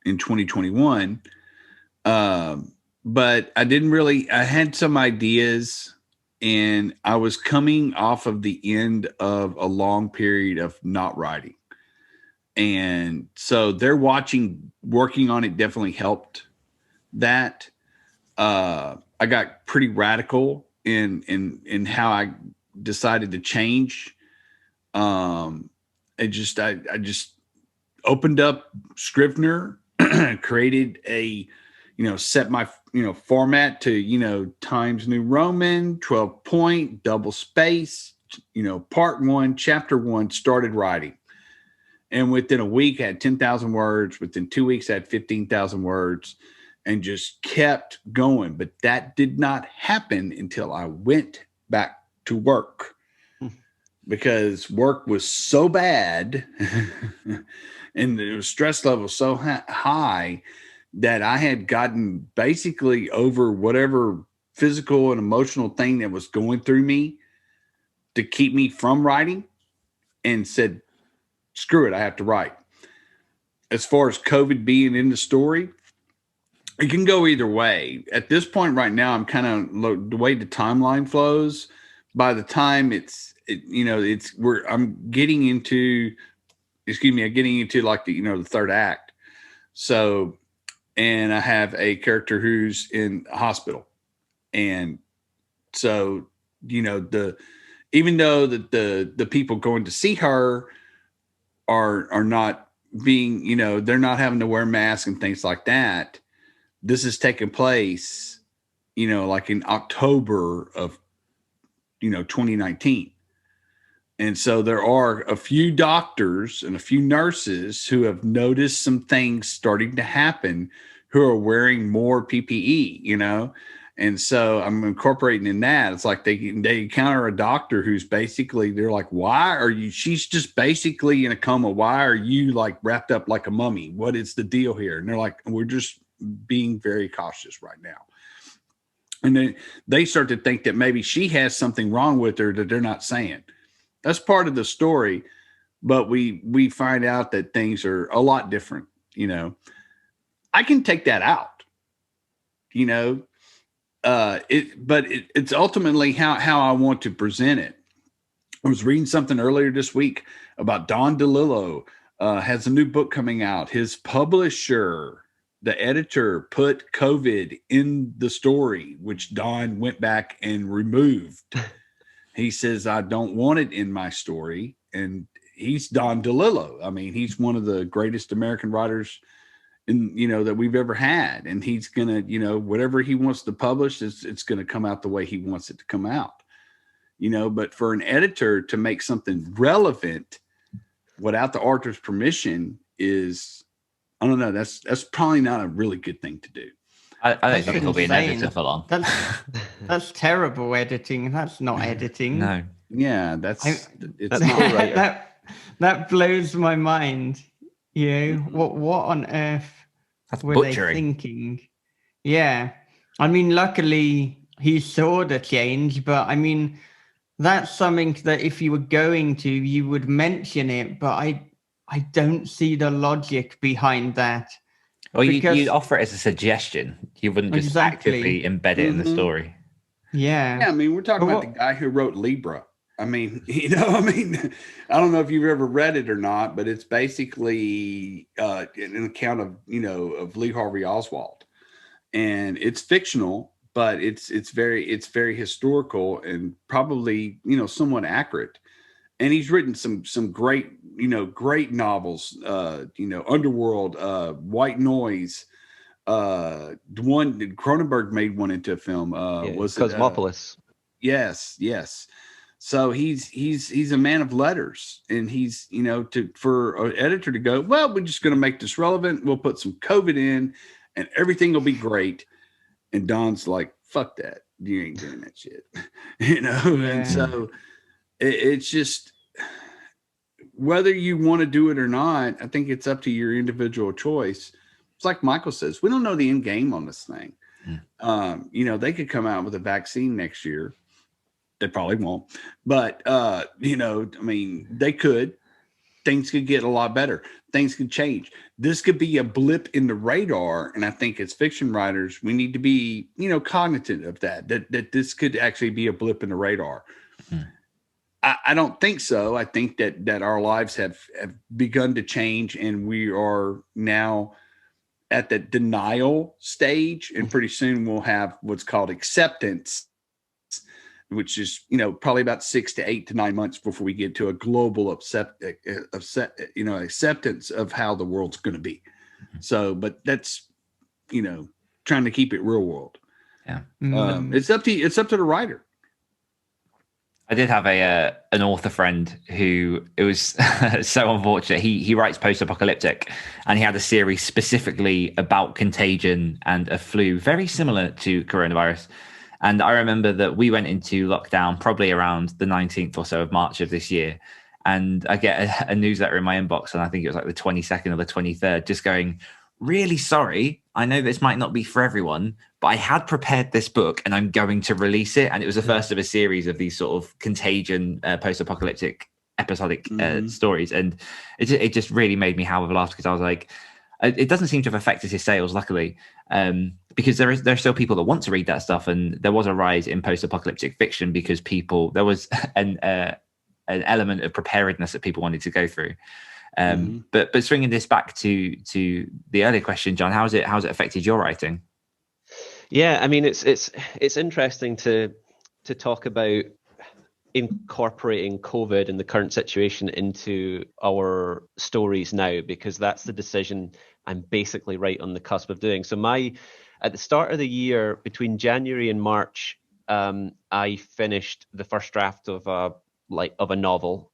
in 2021. But I had some ideas, and I was coming off of the end of a long period of not writing. And so working on it definitely helped that. I got pretty radical in how I decided to change. I just opened up Scrivener, created set my, format to, Times New Roman, 12 point, double space, part 1, chapter 1, started writing. And within a week, I had 10,000 words. Within 2 weeks, I had 15,000 words, and just kept going. But that did not happen until I went back to work, because work was so bad and the stress level so high that I had gotten basically over whatever physical and emotional thing that was going through me to keep me from writing, and said, screw it, I have to write. As far as COVID being in the story, it can go either way. At this point right now, I'm kind of the way the timeline flows. By the time I'm getting into like the third act. So, and I have a character who's in a hospital. And so, even though the people going to see her are not being, they're not having to wear masks and things like that. This is taking place, like in October of, 2019. And so there are a few doctors and a few nurses who have noticed some things starting to happen, who are wearing more PPE, And so I'm incorporating in that. It's like they encounter a doctor who's basically, they're like, she's just basically in a coma. Why are you like wrapped up like a mummy? What is the deal here? And they're like, we're just being very cautious right now. And then they start to think that maybe she has something wrong with her that they're not saying. That's part of the story, but we find out that things are a lot different. I can take that out. It's ultimately how I want to present it. I was reading something earlier this week about Don DeLillo. Has a new book coming out. His publisher, the editor, put COVID in the story, which Don went back and removed. He says, I don't want it in my story. And he's Don DeLillo. I mean, he's one of the greatest American writers that we've ever had. And he's going to, whatever he wants to publish, it's going to come out the way he wants it to come out. But for an editor to make something relevant without the author's permission is, I don't know, that's probably not a really good thing to do. I don't think he'll be an editor for long. That's terrible editing. That's not editing. No. Yeah, That's not right. That blows my mind. What on earth were butchering. they thinking? Yeah. I mean, luckily he saw the change, but I mean, that's something that if you were going to, you would mention it, but I don't see the logic behind that. Well, you'd offer it as a suggestion. You wouldn't just actively embed it in the story. Yeah. Yeah, I mean, we're talking about the guy who wrote Libra. I mean, I don't know if you've ever read it or not, but it's basically an account of Lee Harvey Oswald. And it's fictional, but it's very historical and probably, somewhat accurate. And he's written some great novels, Underworld, White Noise. The one Cronenberg made one into a film. Was Cosmopolis? Yes. So he's a man of letters, and he's, for an editor to go, well, we're just going to make this relevant. We'll put some COVID in and everything will be great. And Don's like, fuck that. You ain't doing that shit, Yeah. And so it's just, whether you want to do it or not, I think it's up to your individual choice. It's like Michael says, we don't know the end game on this thing. They could come out with a vaccine next year. They probably won't, but they could. Things could get a lot better. Things could change. This could be a blip in the radar, and I think as fiction writers, we need to be, cognizant of that this could actually be a blip in the radar. I don't think so. I think that our lives have begun to change, and we are now at the denial stage, and pretty soon we'll have what's called acceptance, which is, probably about 6 to 8 to 9 months before we get to a global acceptance of how the world's going to be. So, but that's, trying to keep it real world. Yeah. It's up to the writer. I did have an author friend who, it was so unfortunate. He writes post-apocalyptic, and he had a series specifically about contagion and a flu, very similar to coronavirus. And I remember that we went into lockdown probably around the 19th or so of March of this year. And I get a newsletter in my inbox, and I think it was like the 22nd or the 23rd, just going, really sorry. I know this might not be for everyone, but I had prepared this book and I'm going to release it. And it was the first of a series of these sort of contagion, post-apocalyptic episodic stories. And it just really made me howl with laughter, because I was like, it doesn't seem to have affected his sales, luckily, because there are still people that want to read that stuff. And there was a rise in post-apocalyptic fiction because there was an element of preparedness that people wanted to go through. But swinging this back to the earlier question, John, how's it affected your writing? Yeah, I mean, it's interesting to talk about incorporating COVID and the current situation into our stories now, because that's the decision I'm basically right on the cusp of doing. So at the start of the year, between January and March, I finished the first draft of a novel,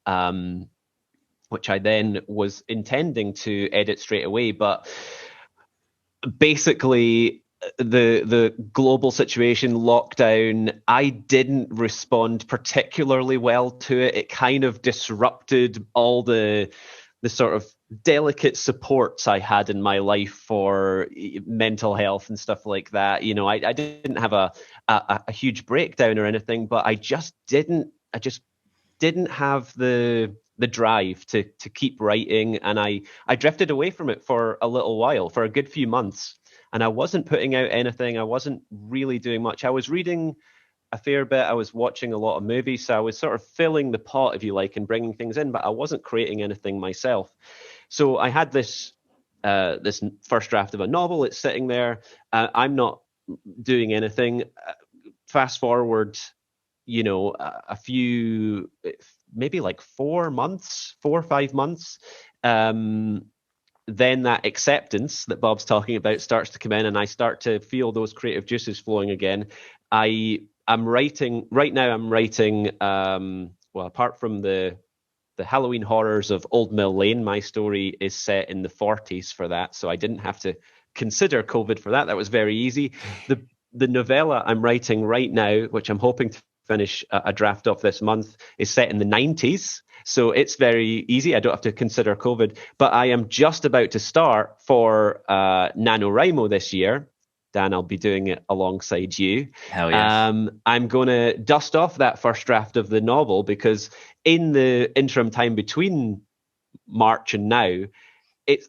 which I then was intending to edit straight away, but basically the global situation, lockdown, I didn't respond particularly well to it. It kind of disrupted all the the sort of delicate supports I had in my life for mental health and stuff like that. You know, I didn't have a huge breakdown or anything, but I just didn't have the drive to keep writing, and I drifted away from it for a little while, for a good few months, and I wasn't putting out anything. I wasn't really doing much. I was reading a fair bit. I was watching a lot of movies, so I was sort of filling the pot, if you like, and bringing things in, but I wasn't creating anything myself. So I had this first draft of a novel. It's sitting there. I'm not doing anything. Fast forward, you know, a few, maybe like 4 or 5 months. Then that acceptance that Bob's talking about starts to come in, and I start to feel those creative juices flowing again. I'm writing right now. I'm writing, well, apart from the Halloween horrors of Old Mill Lane, my story is set in the 40s for that, so I didn't have to consider COVID for that. That was very easy. The novella I'm writing right now, which I'm hoping to finish a draft of this month, is set in the 90s, so it's very easy. I don't have to consider COVID. But I am just about to start for NaNoWriMo this year. Dan, I'll be doing it alongside you. Hell yes. I'm going to dust off that first draft of the novel, because in the interim time between March and now,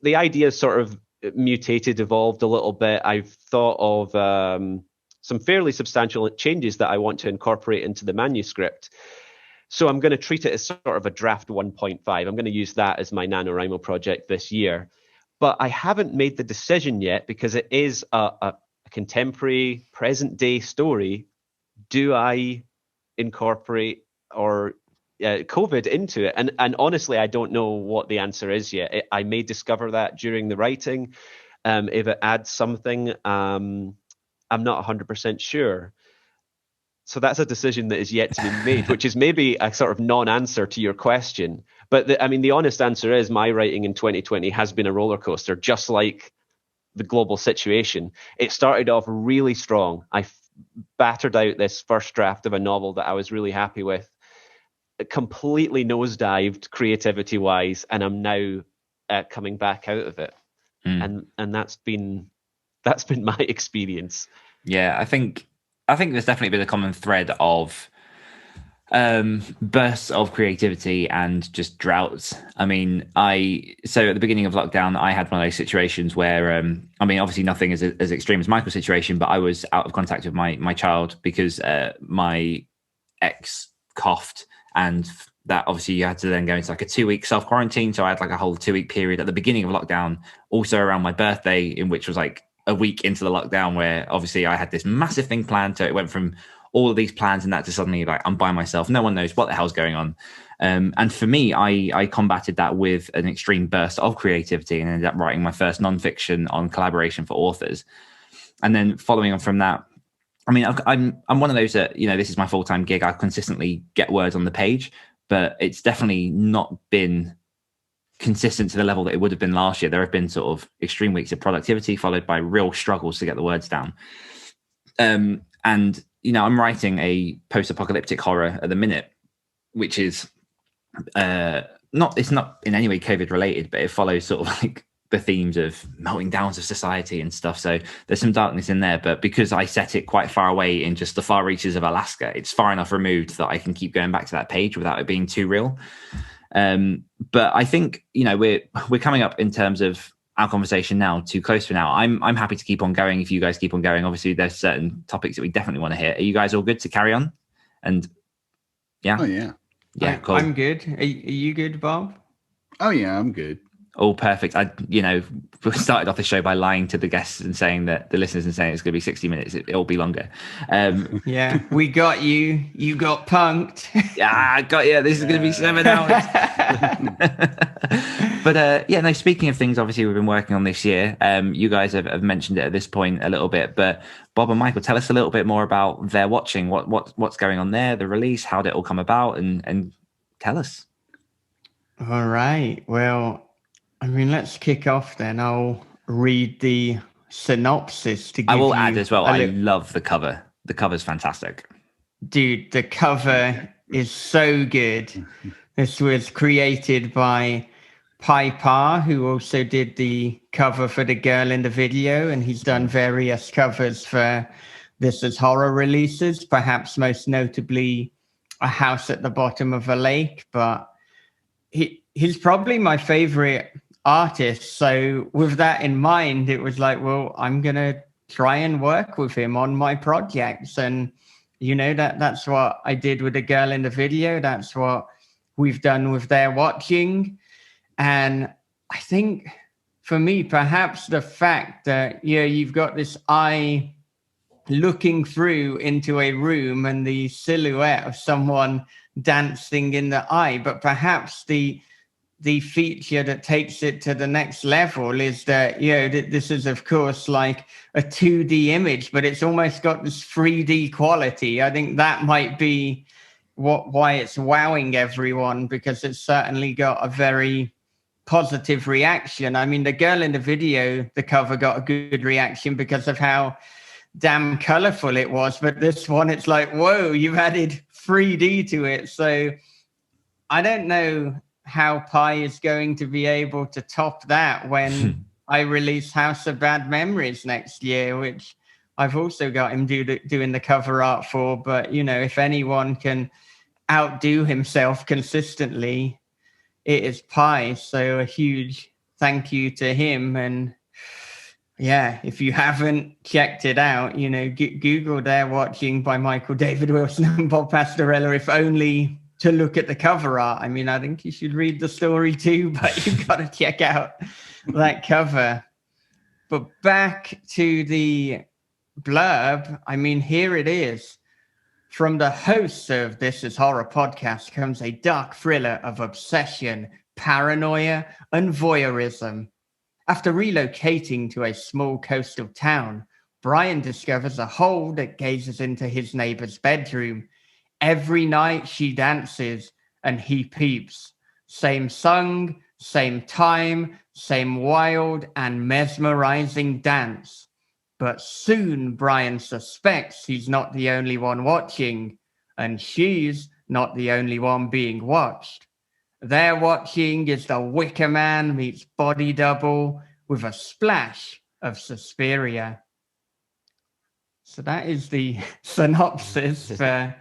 the idea sort of mutated, evolved a little bit. I've thought of some fairly substantial changes that I want to incorporate into the manuscript. So I'm going to treat it as sort of a draft 1.5. I'm going to use that as my NaNoWriMo project this year. But I haven't made the decision yet, because it is a contemporary, present-day story. Do I incorporate or COVID into it? And honestly, I don't know what the answer is yet. I may discover that during the writing. If it adds something, I'm not 100% sure. So that's a decision that is yet to be made, which is maybe a sort of non-answer to your question. But the honest answer is my writing in 2020 has been a roller coaster, just like the global situation. It started off really strong. I battered out this first draft of a novel that I was really happy with. It completely nosedived creativity-wise, and I'm now coming back out of it. And that's been my experience. Yeah, I think there's definitely been a common thread of bursts of creativity and just droughts. I mean, so at the beginning of lockdown, I had one of those situations where, obviously nothing as extreme as Michael's situation, but I was out of contact with my child because my ex coughed, and that obviously you had to then go into like a 2-week self-quarantine. So I had like a whole 2-week period at the beginning of lockdown, also around my birthday, in which was like a week into the lockdown, where obviously I had this massive thing planned. So it went from all of these plans and that to suddenly like I'm by myself. No one knows what the hell's going on. And for me, I combated that with an extreme burst of creativity and ended up writing my first nonfiction on collaboration for authors. And then following on from that, I mean, I'm one of those that, this is my full-time gig. I consistently get words on the page, but it's definitely not been consistent to the level that it would have been last year. There have been sort of extreme weeks of productivity followed by real struggles to get the words down. And I'm writing a post-apocalyptic horror at the minute, which is it's not in any way COVID related, but it follows sort of like the themes of melting downs of society and stuff. So there's some darkness in there, but because I set it quite far away in just the far reaches of Alaska, it's far enough removed that I can keep going back to that page without it being too real. But I think, we're coming up in terms of our conversation now too close for now. I'm happy to keep on going if you guys keep on going. Obviously, there's certain topics that we definitely want to hear. Are you guys all good to carry on? And yeah. Oh, yeah. Yeah, cool. I'm good. Are you good, Bob? Oh, yeah, I'm good. Oh, perfect. We started off the show by lying to the guests and saying that the listeners and saying it's going to be 60 minutes. It'll be longer. Yeah, we got you. You got punked. Yeah, this is going to be 7 hours. But speaking of things, obviously we've been working on this year. You guys have mentioned it at this point a little bit, but Bob and Michael, tell us a little bit more about They're Watching. What's going on there, the release, how did it all come about, and tell us. All right. Well, let's kick off then. I'll read the synopsis to give you. I will add as well, I love the cover. The cover's fantastic. Dude, the cover is so good. This was created by Piper, who also did the cover for the girl in the video, and he's done various covers for This Is Horror releases, perhaps most notably A House at the Bottom of a Lake. But he's probably my favorite artist. So with that in mind, it was like, well, I'm going to try and work with him on my projects. And, you know, that's what I did with the girl in the video. That's what we've done with They're Watching. And I think for me, perhaps the fact that, you've got this eye looking through into a room and the silhouette of someone dancing in the eye, but perhaps the feature that takes it to the next level is that, this is, of course, like a 2D image, but it's almost got this 3D quality. I think that might be why it's wowing everyone, because it's certainly got a very positive reaction. I mean, the girl in the video, the cover got a good reaction because of how damn colorful it was. But this one, it's like, whoa, you've added 3D to it. So I don't know how Pi is going to be able to top that when I release House of Bad Memories next year, which I've also got him doing the cover art for. But, if anyone can outdo himself consistently, it is Pi. So a huge thank you to him. And if you haven't checked it out, Google They're Watching by Michael David Wilson and Bob Pastorella, if only to look at the cover art. I mean, I think you should read the story too, but you've got to check out that cover. But back to the blurb, I mean, here it is. From the hosts of This Is Horror podcast comes a dark thriller of obsession, paranoia, and voyeurism. After relocating to a small coastal town, Brian discovers a hole that gazes into his neighbor's bedroom. Every night she dances and he peeps. Same song, same time, same wild and mesmerizing dance. But soon Brian suspects he's not the only one watching, and she's not the only one being watched. They're Watching is the Wicker Man meets Body Double with a splash of Suspiria. So that is the synopsis for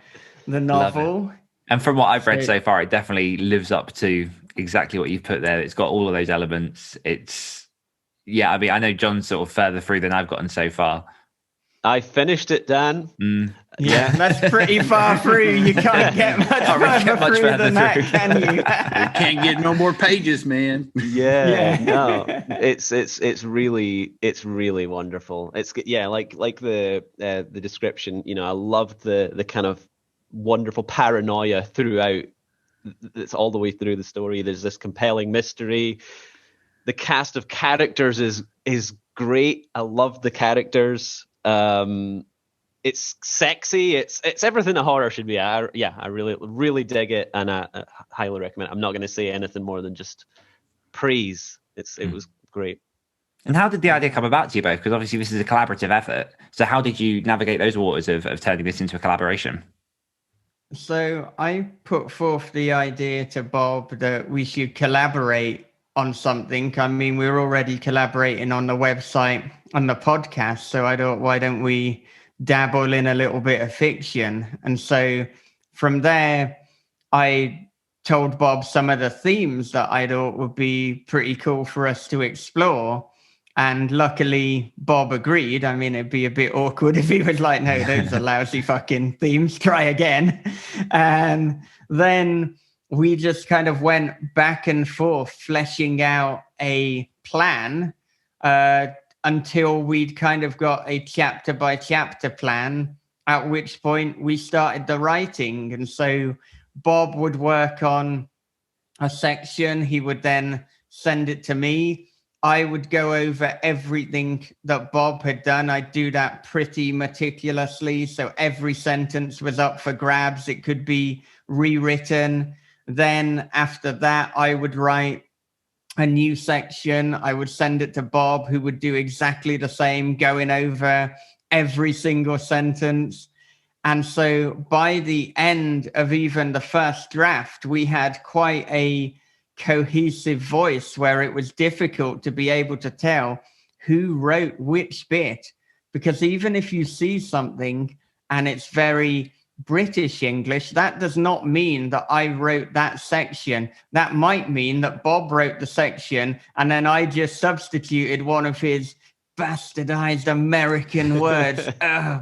the novel. And from what I've read so far, it definitely lives up to exactly what you've put there. It's got all of those elements. I mean, I know John's sort of further through than I've gotten so far. I finished it, Dan. Yeah, that's pretty far through. You can't get much further than that, can you? You can't get no more pages, man. No, it's really wonderful. It's like the description. I loved the kind of wonderful paranoia throughout. It's all the way through the story. There's this compelling mystery. The cast of characters is great. I love the characters. It's sexy. It's everything a horror should be. I really dig it, and I highly recommend it. I'm not going to say anything more than just praise. It was great. And how did the idea come about to you both? Because obviously this is a collaborative effort. So how did you navigate those waters of turning this into a collaboration? So I put forth the idea to Bob that we should collaborate on something. I mean, we're already collaborating on the website, on the podcast. So I thought, why don't we dabble in a little bit of fiction? And so from there, I told Bob some of the themes that I thought would be pretty cool for us to explore. And luckily, Bob agreed. I mean, it'd be a bit awkward if he was like, no, those are lousy fucking themes, try again. And then we just kind of went back and forth, fleshing out a plan until we'd kind of got a chapter by chapter plan, at which point we started the writing. And so Bob would work on a section. He would then send it to me. I would go over everything that Bob had done. I'd do that pretty meticulously. So every sentence was up for grabs. It could be rewritten. Then after that, I would write a new section. I would send it to Bob, who would do exactly the same, going over every single sentence. And so by the end of even the first draft, we had quite a cohesive voice where it was difficult to be able to tell who wrote which bit. Because even if you see something and it's very British English, that does not mean that I wrote that section. That might mean that Bob wrote the section and then I just substituted one of his bastardized American words.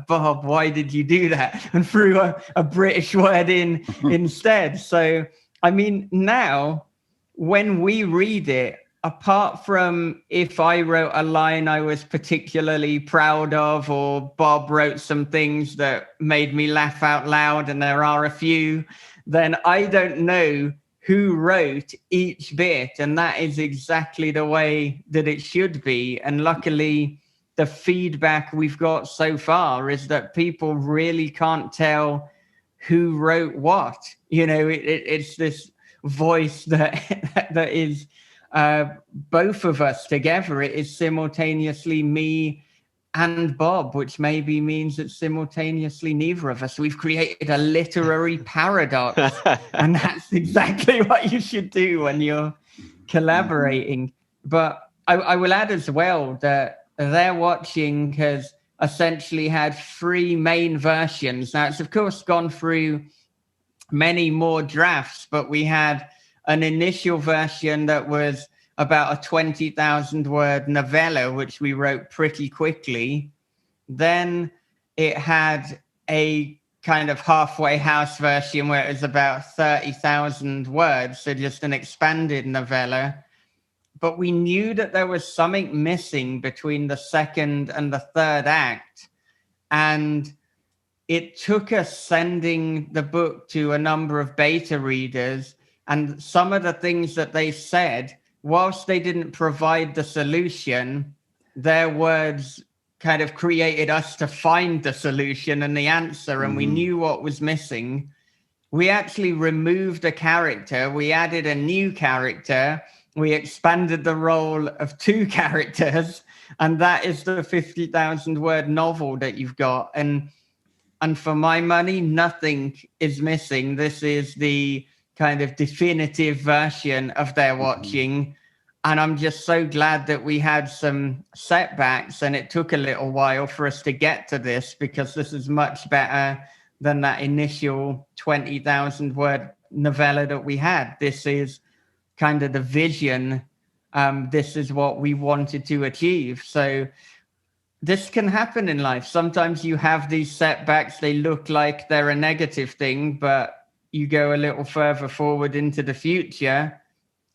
Bob, why did you do that? And threw a British word in instead. So, I mean, now when we read it, apart from if I wrote a line I was particularly proud of, or Bob wrote some things that made me laugh out loud, and there are a few, then I don't know who wrote each bit. And that is exactly the way that it should be. And luckily, the feedback we've got so far is that people really can't tell who wrote what. You know, it's this voice that is both of us together. It is simultaneously me and Bob, which maybe means it's simultaneously neither of us. We've created a literary paradox, and that's exactly what you should do when you're collaborating. But I will add as well that They're Watching has essentially had 3 main versions. Now, it's of course gone through many more drafts, but we had an initial version that was about a 20,000 word novella, which we wrote pretty quickly. Then it had a kind of halfway house version where it was about 30,000 words, so just an expanded novella. But we knew that there was something missing between the second and the third act. And it took us sending the book to a number of beta readers, and some of the things that they said, whilst they didn't provide the solution, their words kind of created us to find the solution and the answer, and we knew what was missing. We actually removed a character, we added a new character, we expanded the role of 2 characters, and that is the 50,000 word novel that you've got. And for my money, nothing is missing. This is the kind of definitive version of They're Watching. And I'm just so glad that we had some setbacks and it took a little while for us to get to this, because this is much better than that initial 20,000 word novella that we had. This is kind of the vision. This is what we wanted to achieve. So this can happen in life. Sometimes you have these setbacks. They look like they're a negative thing, but you go a little further forward into the future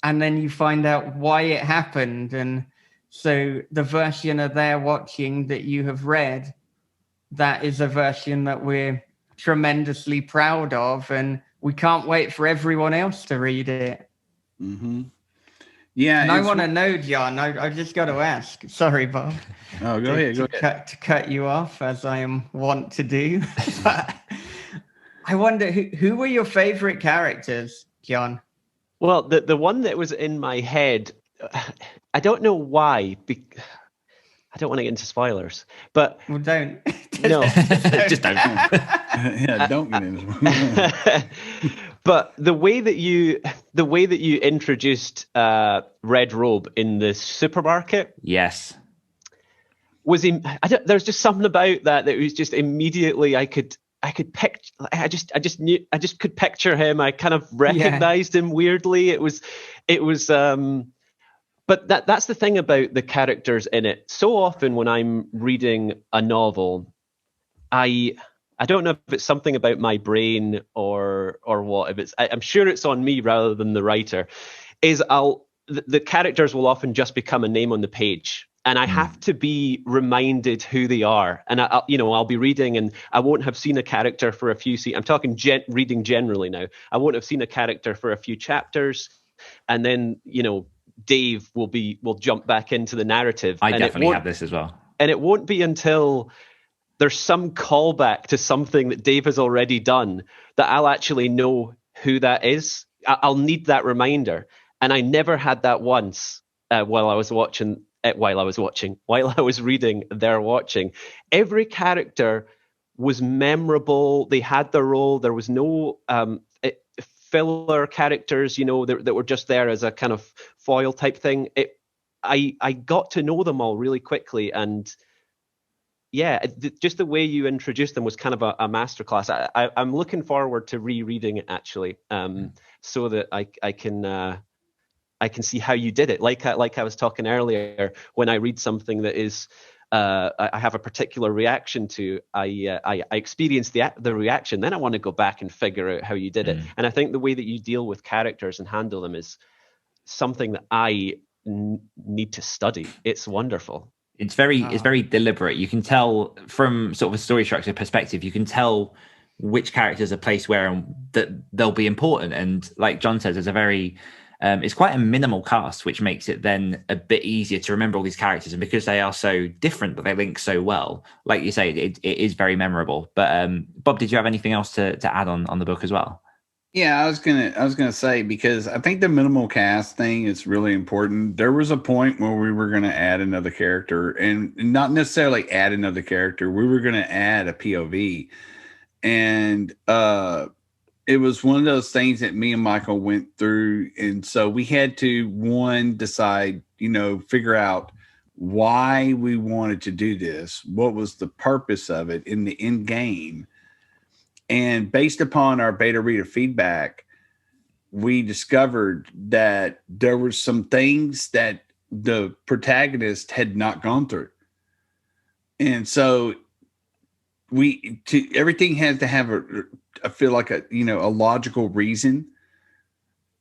and then you find out why it happened. And so the version of They're Watching that you have read, that is a version that we're tremendously proud of, and we can't wait for everyone else to read it. Yeah. And I want to know, John, I just got to ask. Sorry, Bob. Oh, go ahead. To cut you off, as I am wont to do. But I wonder, who were your favorite characters, John? Well, the one that was in my head, I don't know why. I don't want to get into spoilers, but Well, don't. no, Just don't. Yeah, don't get into But the way that you introduced Red Robe in the supermarket, Yes. was there's just something about that was just immediately I could picture. I just could picture him. I kind of recognized him weirdly. It was. But that's the thing about the characters in it. So often when I'm reading a novel, I don't know if it's something about my brain or what. If I'm sure it's on me rather than the writer. The characters will often just become a name on the page, and I have to be reminded who they are. And I'll be reading, and I won't have seen a character for a few. I'm talking reading generally now. I won't have seen a character for a few chapters, and then Dave will jump back into the narrative. I definitely have this as well. And it won't be until there's some callback to something that Dave has already done that I'll actually know who that is. I'll need that reminder. And I never had that once while I was reading They're Watching. Every character was memorable. They had their role. There was no filler characters, that were just there as a kind of foil type thing. I got to know them all really quickly, and yeah, just the way you introduced them was kind of a masterclass. I'm looking forward to rereading it actually, so that I can see how you did it. Like I was talking earlier, when I read something that is I have a particular reaction to, I experience the reaction, then I want to go back and figure out how you did it. And I think the way that you deal with characters and handle them is something that I need to study. It's wonderful. It's very deliberate. You can tell from sort of a story structure perspective, you can tell which characters are placed where and that they'll be important. And like John says, it's quite a minimal cast, which makes it then a bit easier to remember all these characters. And because they are so different, but they link so well, like you say, it is very memorable. But Bob, did you have anything else to add on the book as well? Yeah, I was gonna say, because I think the minimal cast thing is really important. There was a point where we were gonna add another character, and not necessarily add another character. We were gonna add a POV, and it was one of those things that me and Michael went through, and so we had to decide, figure out why we wanted to do this, what was the purpose of it in the end game. And based upon our beta reader feedback, we discovered that there were some things that the protagonist had not gone through. And so everything has to have I feel like a logical reason.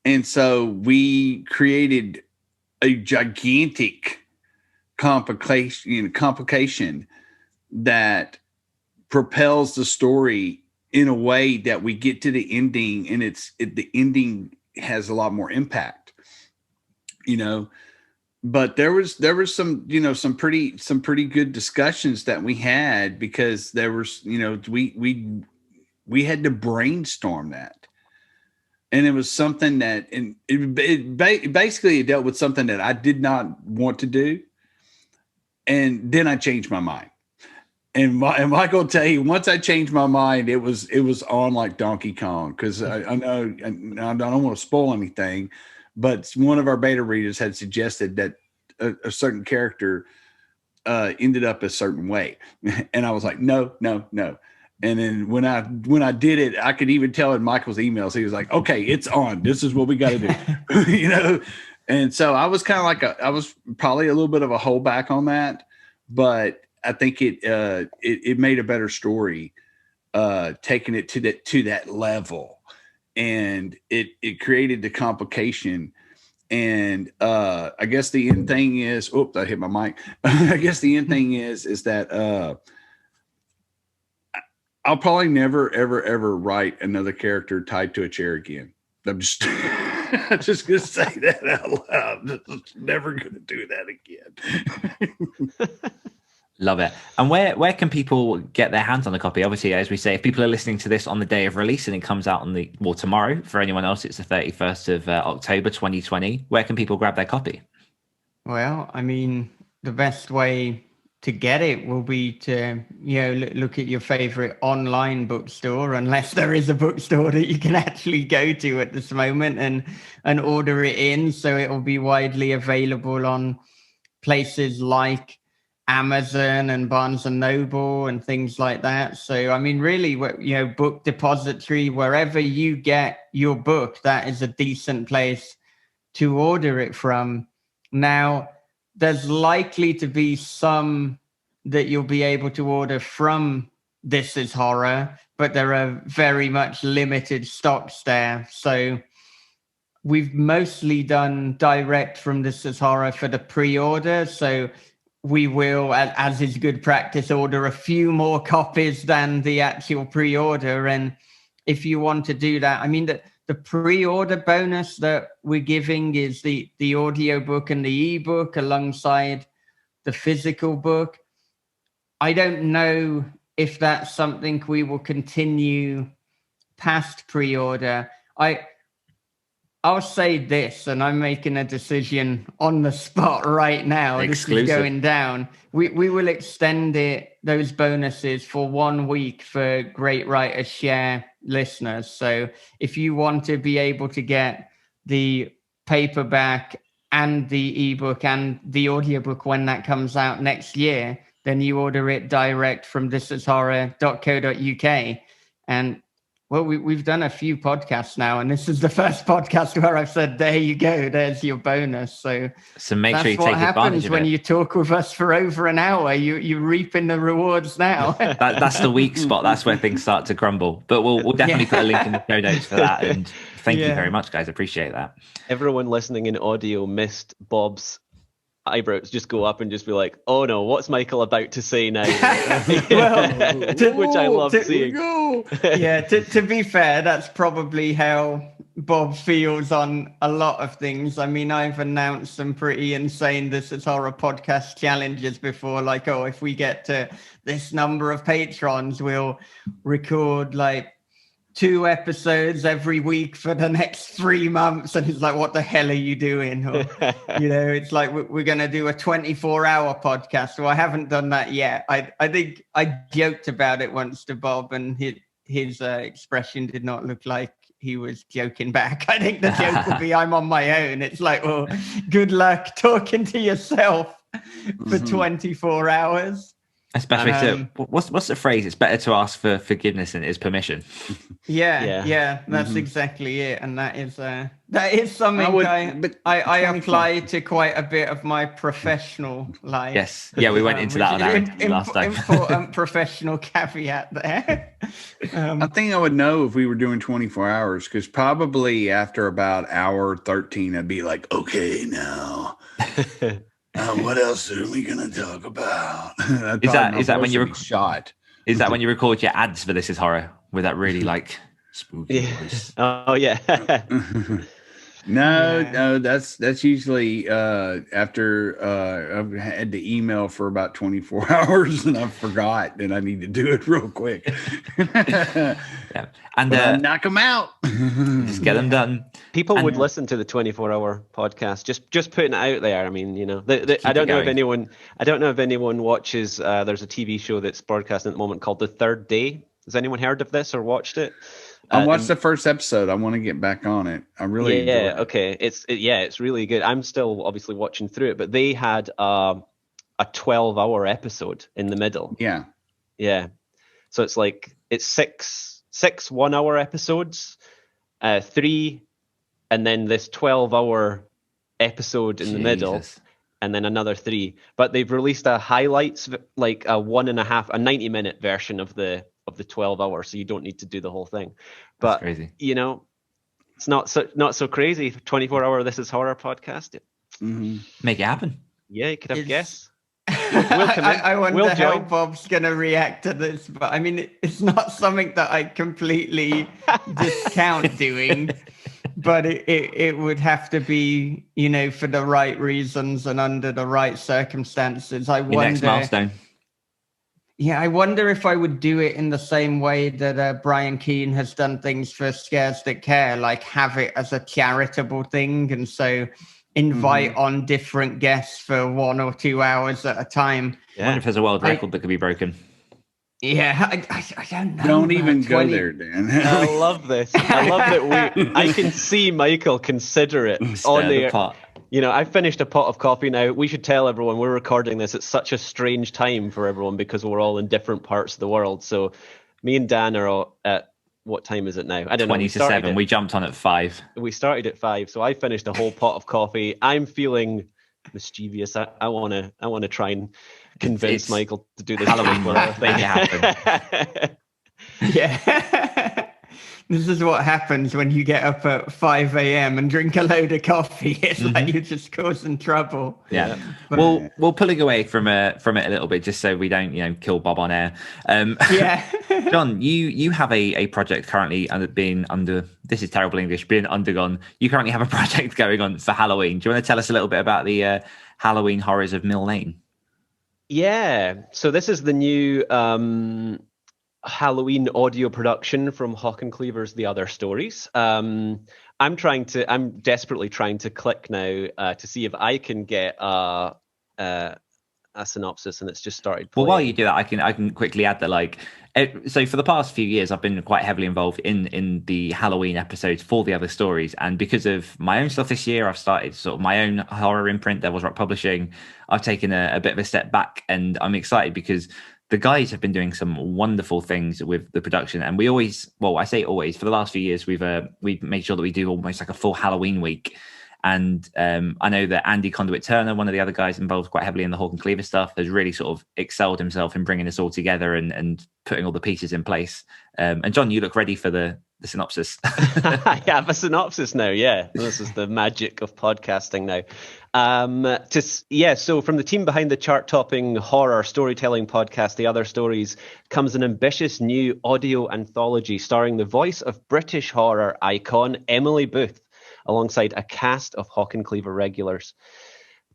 And so we created a gigantic complication that propels the story in a way that we get to the ending, and the ending has a lot more impact, but there was some, some pretty good discussions that we had, because there was, we had to brainstorm that. And it was something that, and basically it dealt with something that I did not want to do. And then I changed my mind. And Michael will tell you, once I changed my mind, it was on like Donkey Kong, because I know I don't want to spoil anything, but one of our beta readers had suggested that a certain character ended up a certain way, and I was like, no. And then when I did it, I could even tell in Michael's emails, he was like, okay, it's on. This is what we got to do, And so I was kind of like I was probably a little bit of a holdback on that, but I think it made a better story, taking it to that level, and it created the complication. And I guess the end thing is, oops, I hit my mic. I guess the end thing is that I'll probably never ever write another character tied to a chair again. I'm just I'm just gonna say that out loud. I'm never gonna do that again. Love it. And where can people get their hands on the copy? Obviously, as we say, if people are listening to this on the day of release and it comes out on tomorrow, for anyone else, it's the 31st of October, 2020. Where can people grab their copy? Well, I mean, the best way to get it will be to, look at your favorite online bookstore, unless there is a bookstore that you can actually go to at this moment and order it in. So it will be widely available on places like Amazon and Barnes and Noble and things like that. So, I mean, really, Book Depository, wherever you get your book, that is a decent place to order it from. Now, there's likely to be some that you'll be able to order from This Is Horror, but there are very much limited stocks there. So we've mostly done direct from This Is Horror for the pre-order. So we will, as is good practice, order a few more copies than the actual pre-order. And if you want to do that, I mean, the pre-order bonus that we're giving is the audio book and the ebook alongside the physical book. I don't know if that's something we will continue past pre-order. I'll say this, and I'm making a decision on the spot right now. Exclusive. This is going down. We will extend those bonuses for 1 week for Great Writers Share listeners. So if you want to be able to get the paperback and the ebook and the audiobook when that comes out next year, then you order it direct from thisishorror.co.uk. And well, we've done a few podcasts now, and this is the first podcast where I've said, there you go, there's your bonus. So make sure you take advantage of it. That's what happens when you talk with us for over an hour. You're reaping the rewards now. That's the weak spot. That's where things start to crumble. But we'll definitely put a link in the show notes for that. And thank you very much, guys. Appreciate that. Everyone listening in audio missed Bob's eyebrows just go up and just be like, oh no, what's Michael about to say now? Which I love seeing. Yeah, to be fair, that's probably how Bob feels on a lot of things. I mean, I've announced some pretty insane This Is Horror podcast challenges before, like, oh, if we get to this number of patrons, we'll record like 2 episodes every week for the next 3 months. And it's like, what the hell are you doing? Or, it's like, we're going to do a 24-hour podcast. So I haven't done that yet. I think I joked about it once to Bob, and his expression did not look like he was joking back. I think the joke will be, I'm on my own. It's like, well, good luck talking to yourself for 24 hours. Especially, what's the phrase? It's better to ask for forgiveness than it is permission. Yeah, that's exactly it, and that is something I apply to quite a bit of my professional life. Yes, we went into that on last time. Important professional caveat there. I think I would know if we were doing 24 hours, because probably after about hour 13, I'd be like, okay, now. What else are we gonna talk about? Is that when you're shot? Is that when you record your ads for This Is Horror with that really like spooky voice? Oh yeah. No, that's usually after I've had the email for about 24 hours and I forgot, and I need to do it real quick. And knock them out. Just get them done. People would listen to the 24-hour podcast. Just putting it out there. I mean, I don't know if anyone watches. There's a TV show that's broadcasting at the moment called The Third Day. Has anyone heard of this or watched it? I watched the first episode. I want to get back on it. I really enjoy it. Okay. It's really good. I'm still obviously watching through it, but they had a 12-hour episode in the middle. Yeah. So it's like it's six 1-hour episodes, 3, and then this 12-hour episode in the middle, and then another 3. But they've released a highlights, like a 90-minute version of the 12 hours, so you don't need to do the whole thing. But that's crazy. It's not so crazy. 24-hour This Is Horror podcast. Make it happen. Yeah, you could have guests. I wonder how Bob's gonna react to this, but I mean, it's not something that I completely discount doing, but it would have to be, for the right reasons and under the right circumstances. Next milestone. Yeah, I wonder if I would do it in the same way that Brian Keane has done things for Scares That Care, like have it as a charitable thing, and so invite on different guests for 1 or 2 hours at a time. I wonder if there's a world record that could be broken. Yeah, I don't know. Don't even go there, Dan. I love this. I love that I can see Michael consider it on the pot. I finished a pot of coffee now. We should tell everyone we're recording this. It's such a strange time for everyone because we're all in different parts of the world. So me and Dan are all at, what time is it now? I don't know. 20 to 7. We jumped on at 5. We started at 5. So I finished a whole pot of coffee. I'm feeling mischievous. I want to try and convince Michael to do this Halloween thing. Happen. Yeah. This is what happens when you get up at 5 a.m. and drink a load of coffee. It's like you're just causing trouble. Yeah. We're pulling away from it a little bit just so we don't, kill Bob on air. John, you have a project currently being undergone. You currently have a project going on for Halloween. Do you want to tell us a little bit about the Halloween Horrors of Mill Lane? Yeah. So this is the new Halloween audio production from Hawk and Cleaver's The Other Stories. I'm desperately trying to click now to see if I can get a synopsis, and it's just started playing. Well, while you do that, I can quickly add that so for the past few years, I've been quite heavily involved in the Halloween episodes for The Other Stories, and because of my own stuff this year, I've started sort of my own horror imprint, Devil's Rock Publishing. I've taken a bit of a step back, and I'm excited because the guys have been doing some wonderful things with the production, and we always, well, I say always, for the last few years, we've made sure that we do almost like a full Halloween week. And I know that Andy Conduit Turner, one of the other guys involved quite heavily in the Hawk and Cleaver stuff, has really sort of excelled himself in bringing this all together and putting all the pieces in place. And John, you look ready for the synopsis. I have a synopsis now. Yeah, this is the magic of podcasting now. So from the team behind the chart-topping horror storytelling podcast, The Other Stories, comes an ambitious new audio anthology starring the voice of British horror icon Emily Booth, alongside a cast of Hawk and Cleaver regulars.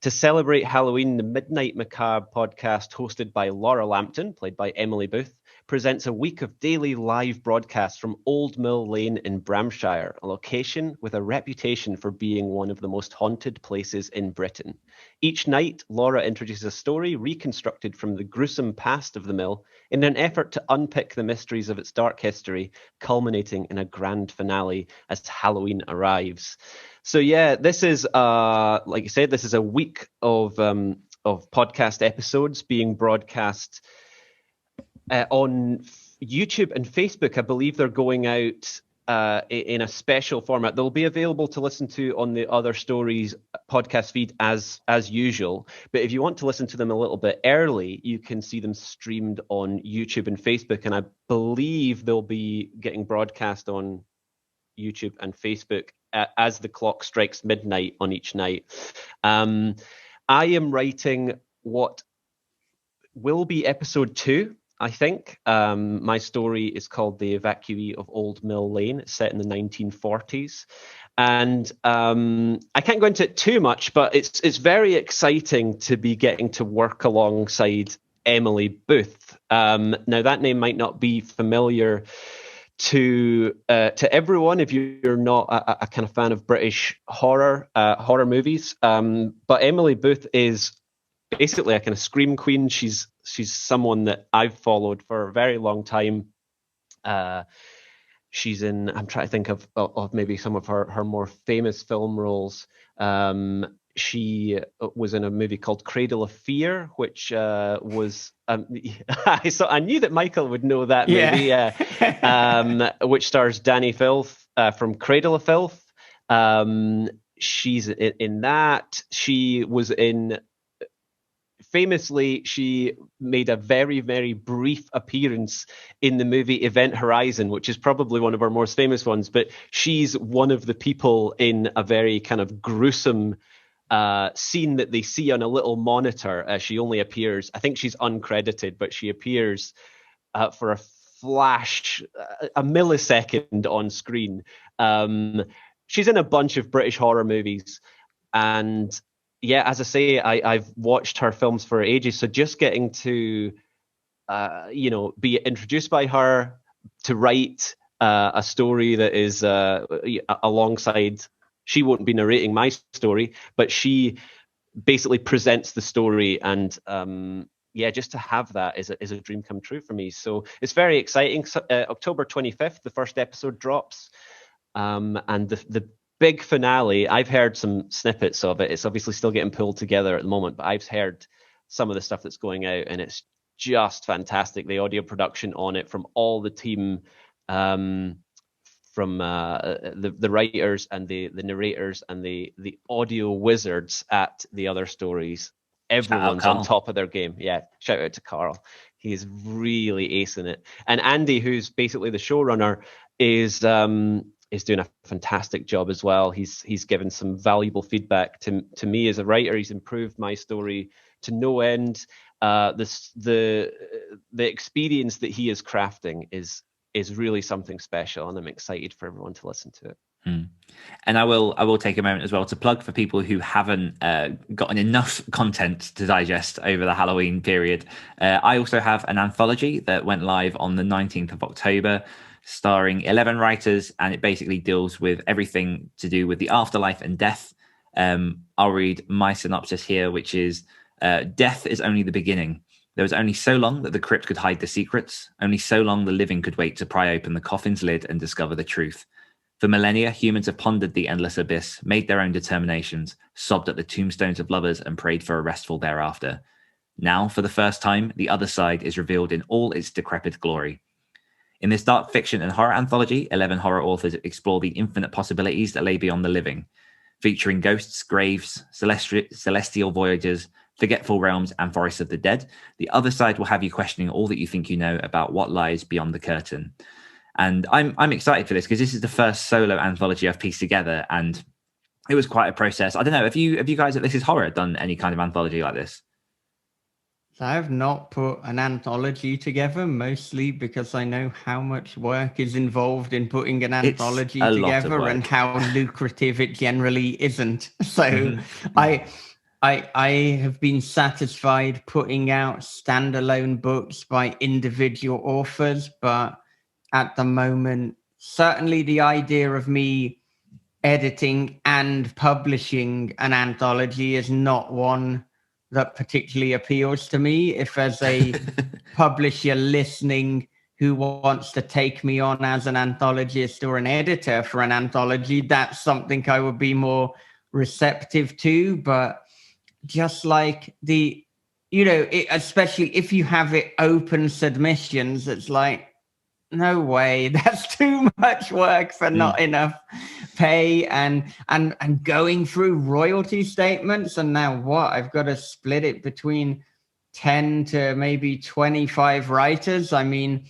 To celebrate Halloween, the Midnight Macabre podcast, hosted by Laura Lampton, played by Emily Booth, presents a week of daily live broadcasts from Old Mill Lane in Bramshire, a location with a reputation for being one of the most haunted places in Britain. Each night, Laura introduces a story reconstructed from the gruesome past of the mill in an effort to unpick the mysteries of its dark history, culminating in a grand finale as Halloween arrives. So yeah, this is, like you said, this is a week of podcast episodes being broadcast on YouTube and Facebook. I believe they're going out in a special format. They'll be available to listen to on the Other Stories podcast feed as usual. But if you want to listen to them a little bit early, you can see them streamed on YouTube and Facebook. And I believe they'll be getting broadcast on YouTube and Facebook as the clock strikes midnight on each night. I am writing what will be episode 2. I think. My story is called The Evacuee of Old Mill Lane. It's set in the 1940s. And I can't go into it too much, but it's very exciting to be getting to work alongside Emily Booth. Now, that name might not be familiar to everyone if you're not a kind of fan of British horror movies. But Emily Booth is basically a kind of scream queen. She's someone that I've followed for a very long time. She's in, I'm trying to think of maybe some of her more famous film roles. She was in a movie called Cradle of Fear, which was I knew that Michael would know that movie, which stars Danny Filth from Cradle of Filth. She's in that. She was in. Famously, she made a very, very brief appearance in the movie Event Horizon, which is probably one of our most famous ones. But she's one of the people in a very kind of gruesome scene that they see on a little monitor. She only appears, I think she's uncredited, but she appears for a flash, a millisecond on screen. She's in a bunch of British horror movies. And yeah, as I say, I've watched her films for ages. So just getting to, be introduced by her, to write a story that is alongside, she won't be narrating my story, but she basically presents the story. And just to have that is a dream come true for me. So it's very exciting. So, October 25th, the first episode drops. And the big finale, I've heard some snippets of it. It's obviously still getting pulled together at the moment, but I've heard some of the stuff that's going out, and it's just fantastic. The audio production on it from all the team, from the writers and the narrators and the audio wizards at The Other Stories. Everyone's on top of their game. Yeah, shout out to Carl. He is really acing it. And Andy, who's basically the showrunner, is doing a fantastic job as well. He's given some valuable feedback to me as a writer. He's improved my story to no end. The experience that he is crafting is really something special, and I'm excited for everyone to listen to it. And I will take a moment as well to plug for people who haven't gotten enough content to digest over the Halloween period. I also have an anthology that went live on the 19th of October, starring 11 writers, and it basically deals with everything to do with the afterlife and death. I'll read my synopsis here, which is, death is only the beginning. There was only so long that the crypt could hide the secrets. Only so long the living could wait to pry open the coffin's lid and discover the truth. For millennia, humans have pondered the endless abyss, made their own determinations, sobbed at the tombstones of lovers, and prayed for a restful thereafter. Now, for the first time, the other side is revealed in all its decrepit glory. In this dark fiction and horror anthology, 11 horror authors explore the infinite possibilities that lay beyond the living, featuring ghosts, graves, celestial voyages, forgetful realms, and forests of the dead. The other side will have you questioning all that you think you know about what lies beyond the curtain. And I'm excited for this because this is the first solo anthology I've pieced together, and it was quite a process. I don't know, have you guys at This Is Horror done any kind of anthology like this? I have not put an anthology together, mostly because I know how much work is involved in putting an anthology together and how lucrative it generally isn't. So I have been satisfied putting out standalone books by individual authors, but at the moment, certainly the idea of me editing and publishing an anthology is not one that particularly appeals to me. If there's a publisher listening who wants to take me on as an anthologist or an editor for an anthology, that's something I would be more receptive to. But just like especially if you have it open submissions, it's like, no way, that's too much work for not enough pay, and going through royalty statements, and now I've got to split it between 10 to maybe 25 writers. I mean,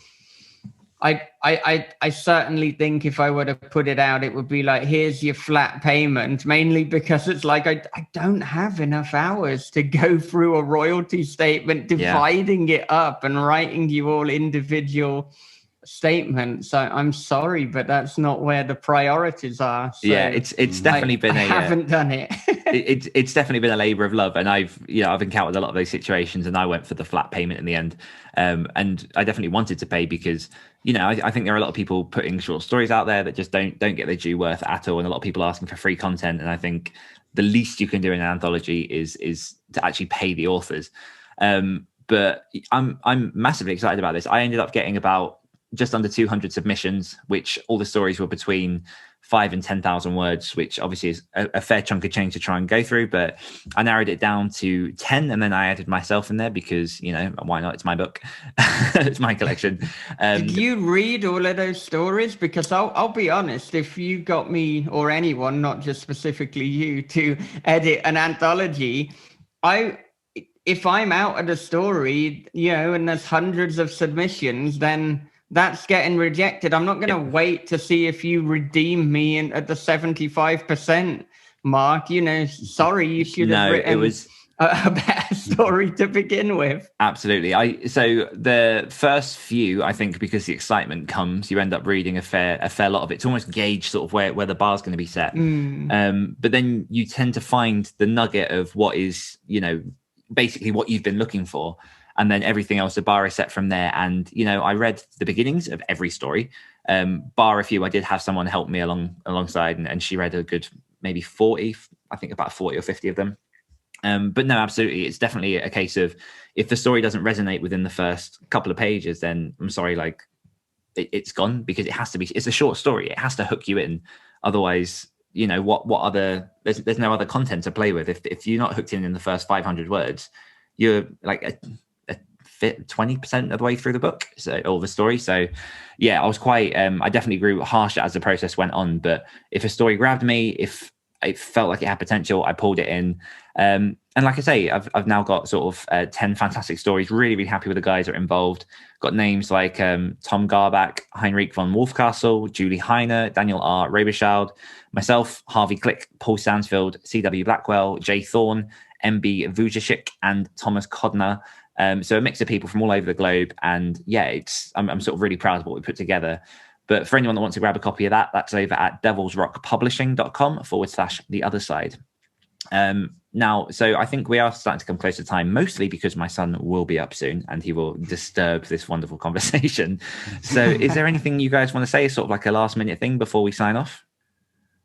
I certainly think if I were to put it out, it would be like, here's your flat payment, mainly because it's like I don't have enough hours to go through a royalty statement, dividing it up and writing you all individual statements. So I'm sorry, but that's not where the priorities are. So it's definitely been I haven't done it. It's definitely been a labor of love, and I've encountered a lot of those situations, and I went for the flat payment in the end. And I definitely wanted to pay because I think there are a lot of people putting short stories out there that just don't get their due worth at all, and a lot of people asking for free content. And I think the least you can do in an anthology is to actually pay the authors. But I'm massively excited about this. I ended up getting about just under 200 submissions, which all the stories were between 5,000 and 10,000 words, which obviously is a fair chunk of change to try and go through. But I narrowed it down to 10, and then I added myself in there because, why not? It's my book. It's my collection. Did you read all of those stories? Because I'll be honest, if you got me or anyone, not just specifically you, to edit an anthology, if I'm out of the story, and there's hundreds of submissions, then that's getting rejected. I'm not going to wait to see if you redeem me at the 75% mark. Sorry, you should have written a better story to begin with. Absolutely. So the first few, I think, because the excitement comes, you end up reading a fair lot of it to almost gauge sort of where the bar's going to be set. But then you tend to find the nugget of what is, basically what you've been looking for. And then everything else, the bar is set from there. And, I read the beginnings of every story, bar a few. I did have someone help me alongside, and she read a good maybe 40, I think about 40 or 50 of them. But no, absolutely. It's definitely a case of if the story doesn't resonate within the first couple of pages, then I'm sorry, like it's gone, because it has to be, it's a short story. It has to hook you in. Otherwise, what other, there's no other content to play with. If you're not hooked in the first 500 words, you're like a 20% of the way through the book, or the story. So yeah, I was quite I definitely grew harsher as the process went on. But if a story grabbed me, if it felt like it had potential, I pulled it in. And like I say, I've now got sort of 10 fantastic stories. Really, really happy with the guys that are involved. Got names like Tom Garbach, Heinrich von Wolfcastle, Julie Heiner, Daniel R. Robichaud, myself, Harvey Click, Paul Sansfield, C.W. Blackwell, Jay Thorne, M.B. Vujicic, and Thomas Kodner. So a mix of people from all over the globe. And yeah, I'm sort of really proud of what we put together. But for anyone that wants to grab a copy of that, that's over at devilsrockpublishing.com/the-other-side. Now, so I think we are starting to come close to time, mostly because my son will be up soon and he will disturb this wonderful conversation. So is there anything you guys want to say, sort of like a last minute thing before we sign off?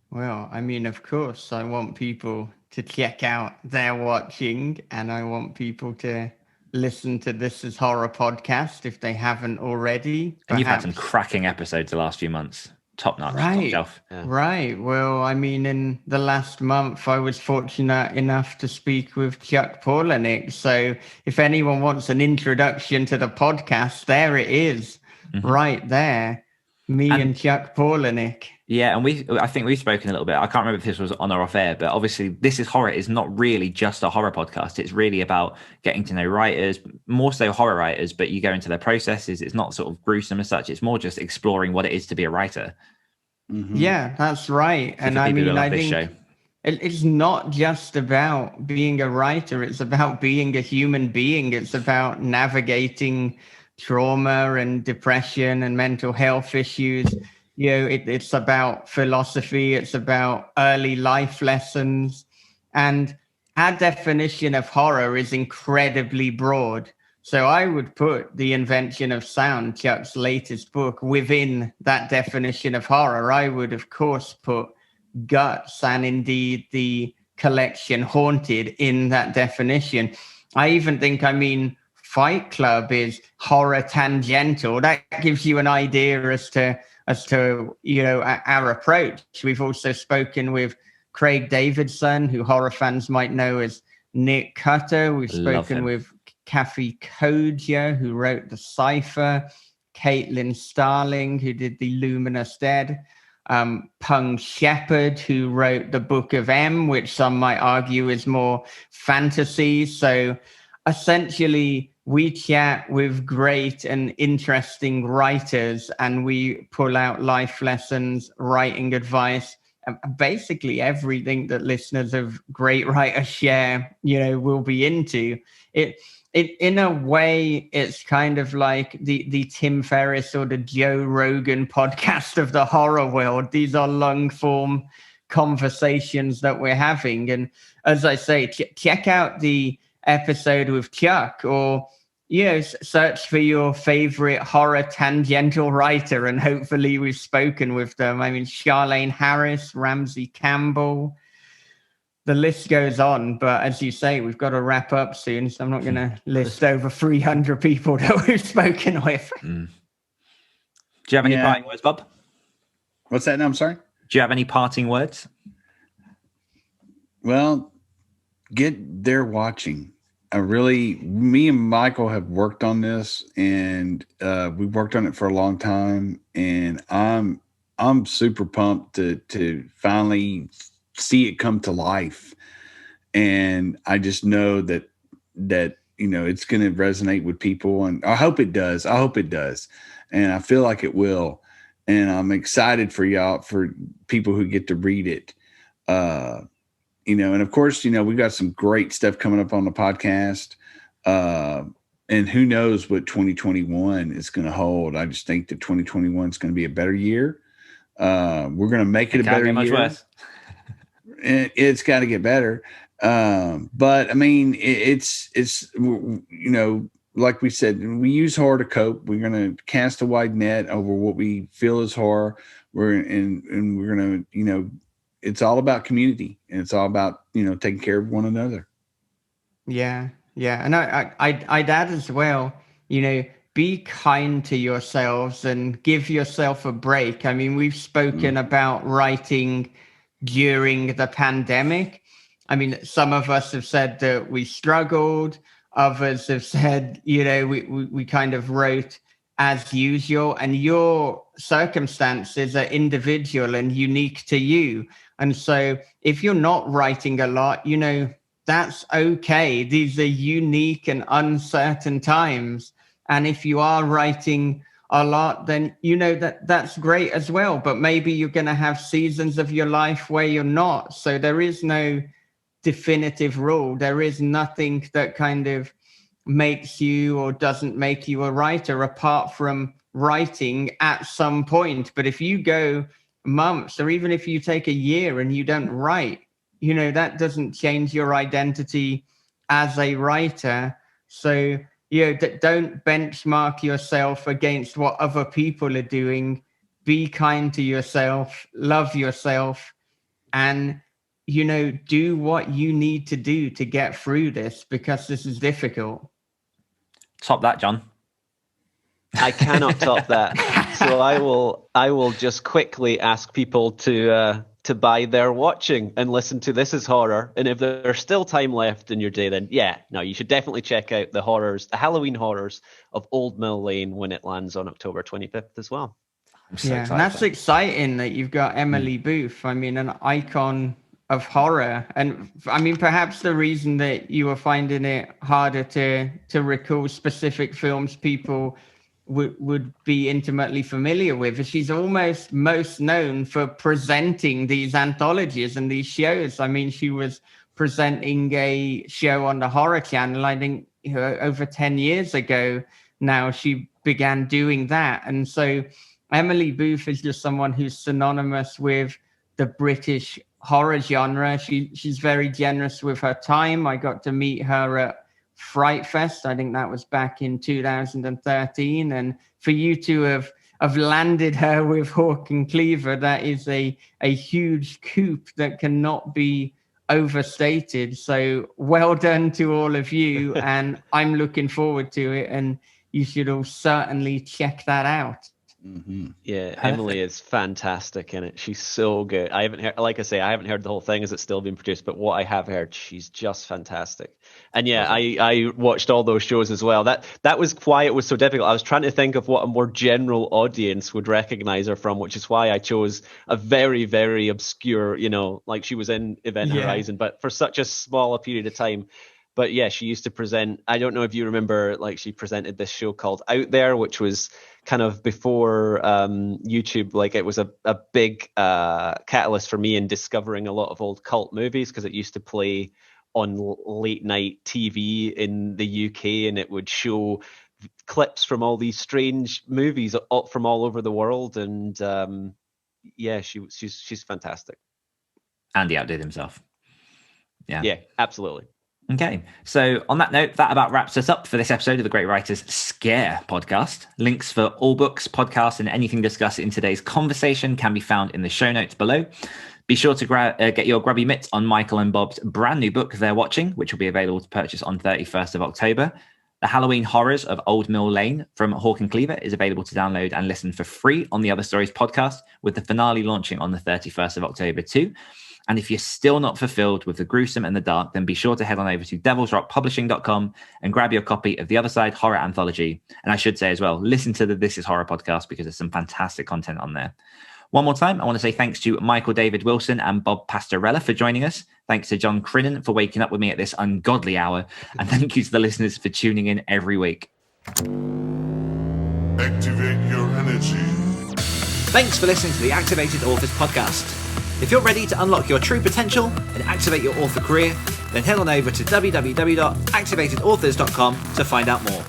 Well, I mean, of course, I want people to check out They're Watching, and I want people to listen to This Is Horror podcast if they haven't already. And you've had some cracking episodes the last few months. Top notch, top shelf. Yeah. Right. Well, I mean, in the last month, I was fortunate enough to speak with Chuck Palahniuk. So if anyone wants an introduction to the podcast, there it is, right there. Me and Chuck Palahniuk. Yeah, and I think we've spoken a little bit. I can't remember if this was on or off air, but obviously This Is Horror is not really just a horror podcast. It's really about getting to know writers, more so horror writers, but you go into their processes. It's not sort of gruesome as such. It's more just exploring what it is to be a writer. Yeah, that's right. So and for I people who mean, love I this think show. it's not just about being a writer. It's about being a human being. It's about navigating trauma and depression and mental health issues. You know, it's about philosophy. It's about early life lessons. And our definition of horror is incredibly broad. So I would put The Invention of Sound, Chuck's latest book, within that definition of horror. I would, of course, put Guts and indeed the collection Haunted in that definition. I even think, I mean, Fight Club is horror tangential. That gives you an idea as to you know, our approach. We've also spoken with Craig Davidson, who horror fans might know as Nick Cutter. We've spoken with Kathy Koja, who wrote The Cipher, Caitlin Starling, who did The Luminous Dead, Pung Shepherd, who wrote The Book of M, which some might argue is more fantasy. So essentially, we chat with great and interesting writers, and we pull out life lessons, writing advice, and basically everything that listeners of great writers share, you know, will be into. It in a way, it's kind of like the Tim Ferriss or the Joe Rogan podcast of the horror world. These are long form conversations that we're having. And as I say, check out the episode with Chuck, or you know, search for your favorite horror tangential writer, and hopefully we've spoken with them. I mean, Charlene Harris, Ramsey Campbell, the list goes on. But as you say, we've got to wrap up soon, so I'm not going to list over 300 people that we've spoken with. Do you have any parting words, Bob? What's that? No, I'm sorry. Do you have any parting words? Well, get there watching. Me and Michael have worked on this, and we've worked on it for a long time, and I'm super pumped to finally see it come to life. And I just know that you know, it's going to resonate with people, and I hope it does. And I feel like it will. And I'm excited for y'all, for people who get to read it. You know, and of course, you know, we got some great stuff coming up on the podcast. And who knows what 2021 is going to hold. I just think that 2021 is going to be a better year. We're going to make it a better year. It's got to get better. But I mean, it's, you know, like we said, we use horror to cope. We're going to cast a wide net over what we feel is horror. We're going to, you know, it's all about community, and it's all about, you know, taking care of one another. Yeah. And I'd add as well, you know, be kind to yourselves and give yourself a break. I mean, we've spoken about writing during the pandemic. I mean, some of us have said that we struggled. Others have said, you know, we kind of wrote as usual, and your circumstances are individual and unique to you. And so if you're not writing a lot, you know, that's okay. These are unique and uncertain times. And if you are writing a lot, then, you know, that's great as well. But maybe you're going to have seasons of your life where you're not. So there is no definitive rule. There is nothing that kind of makes you or doesn't make you a writer, apart from writing at some point. But if you go months, or even if you take a year and you don't write, that doesn't change your identity as a writer. So, don't benchmark yourself against what other people are doing. Be kind to yourself, love yourself, and, do what you need to do to get through this, because this is difficult. Top that, John. I cannot top that. So I will just quickly ask people to buy their watching and listen to This Is Horror. And if there's still time left in your day, then you should definitely check out the Halloween horrors of Old Mill Lane when it lands on October 25th as well. I'm so excited. And that's exciting that you've got Emily Booth. I mean, an icon of horror. And I mean, perhaps the reason that you were finding it harder to recall specific films people would be intimately familiar with is she's almost most known for presenting these anthologies and these shows. I mean, she was presenting a show on the Horror Channel, I think, over 10 years ago now she began doing that. And so Emily Booth is just someone who's synonymous with the British horror genre. She's very generous with her time. I got to meet her at Fright Fest. I think that was back in 2013. And for you to have landed her with Hawk and Cleaver, that is a huge coup that cannot be overstated. So well done to all of you. And I'm looking forward to it. And you should all certainly check that out. Mm-hmm. Yeah, Emily is fantastic in it. She's so good. I haven't heard, like I say, I haven't heard the whole thing as it's still being produced, but what I have heard, she's just fantastic. And yeah, I watched all those shows as well. That was why it was so difficult. I was trying to think of what a more general audience would recognize her from, which is why I chose a very, very obscure, like she was in Event Horizon, but for such a small a period of time. But yeah, she used to present, I don't know if you remember, like she presented this show called Out There, which was kind of before YouTube. Like it was a big catalyst for me in discovering a lot of old cult movies, because it used to play on late night TV in the UK, and it would show clips from all these strange movies from all over the world. And she's fantastic. Andy outdid himself. Yeah, absolutely. Okay, so on that note, that about wraps us up for this episode of the Great Writers Scare podcast. Links for all books, podcasts, and anything discussed in today's conversation can be found in the show notes below. Be sure to get your grubby mitts on Michael and Bob's brand new book, They're Watching, which will be available to purchase on 31st of October. The Halloween Horrors of Old Mill Lane from Hawk and Cleaver is available to download and listen for free on the Other Stories podcast, with the finale launching on the 31st of October too. And if you're still not fulfilled with the gruesome and the dark, then be sure to head on over to devilsrockpublishing.com and grab your copy of the Other Side Horror Anthology. And I should say as well, listen to the This Is Horror podcast, because there's some fantastic content on there. One more time, I want to say thanks to Michael David Wilson and Bob Pastorella for joining us. Thanks to John Crinan for waking up with me at this ungodly hour. And thank you to the listeners for tuning in every week. Activate your energy. Thanks for listening to the Activated Authors podcast. If you're ready to unlock your true potential and activate your author career, then head on over to www.activatedauthors.com to find out more.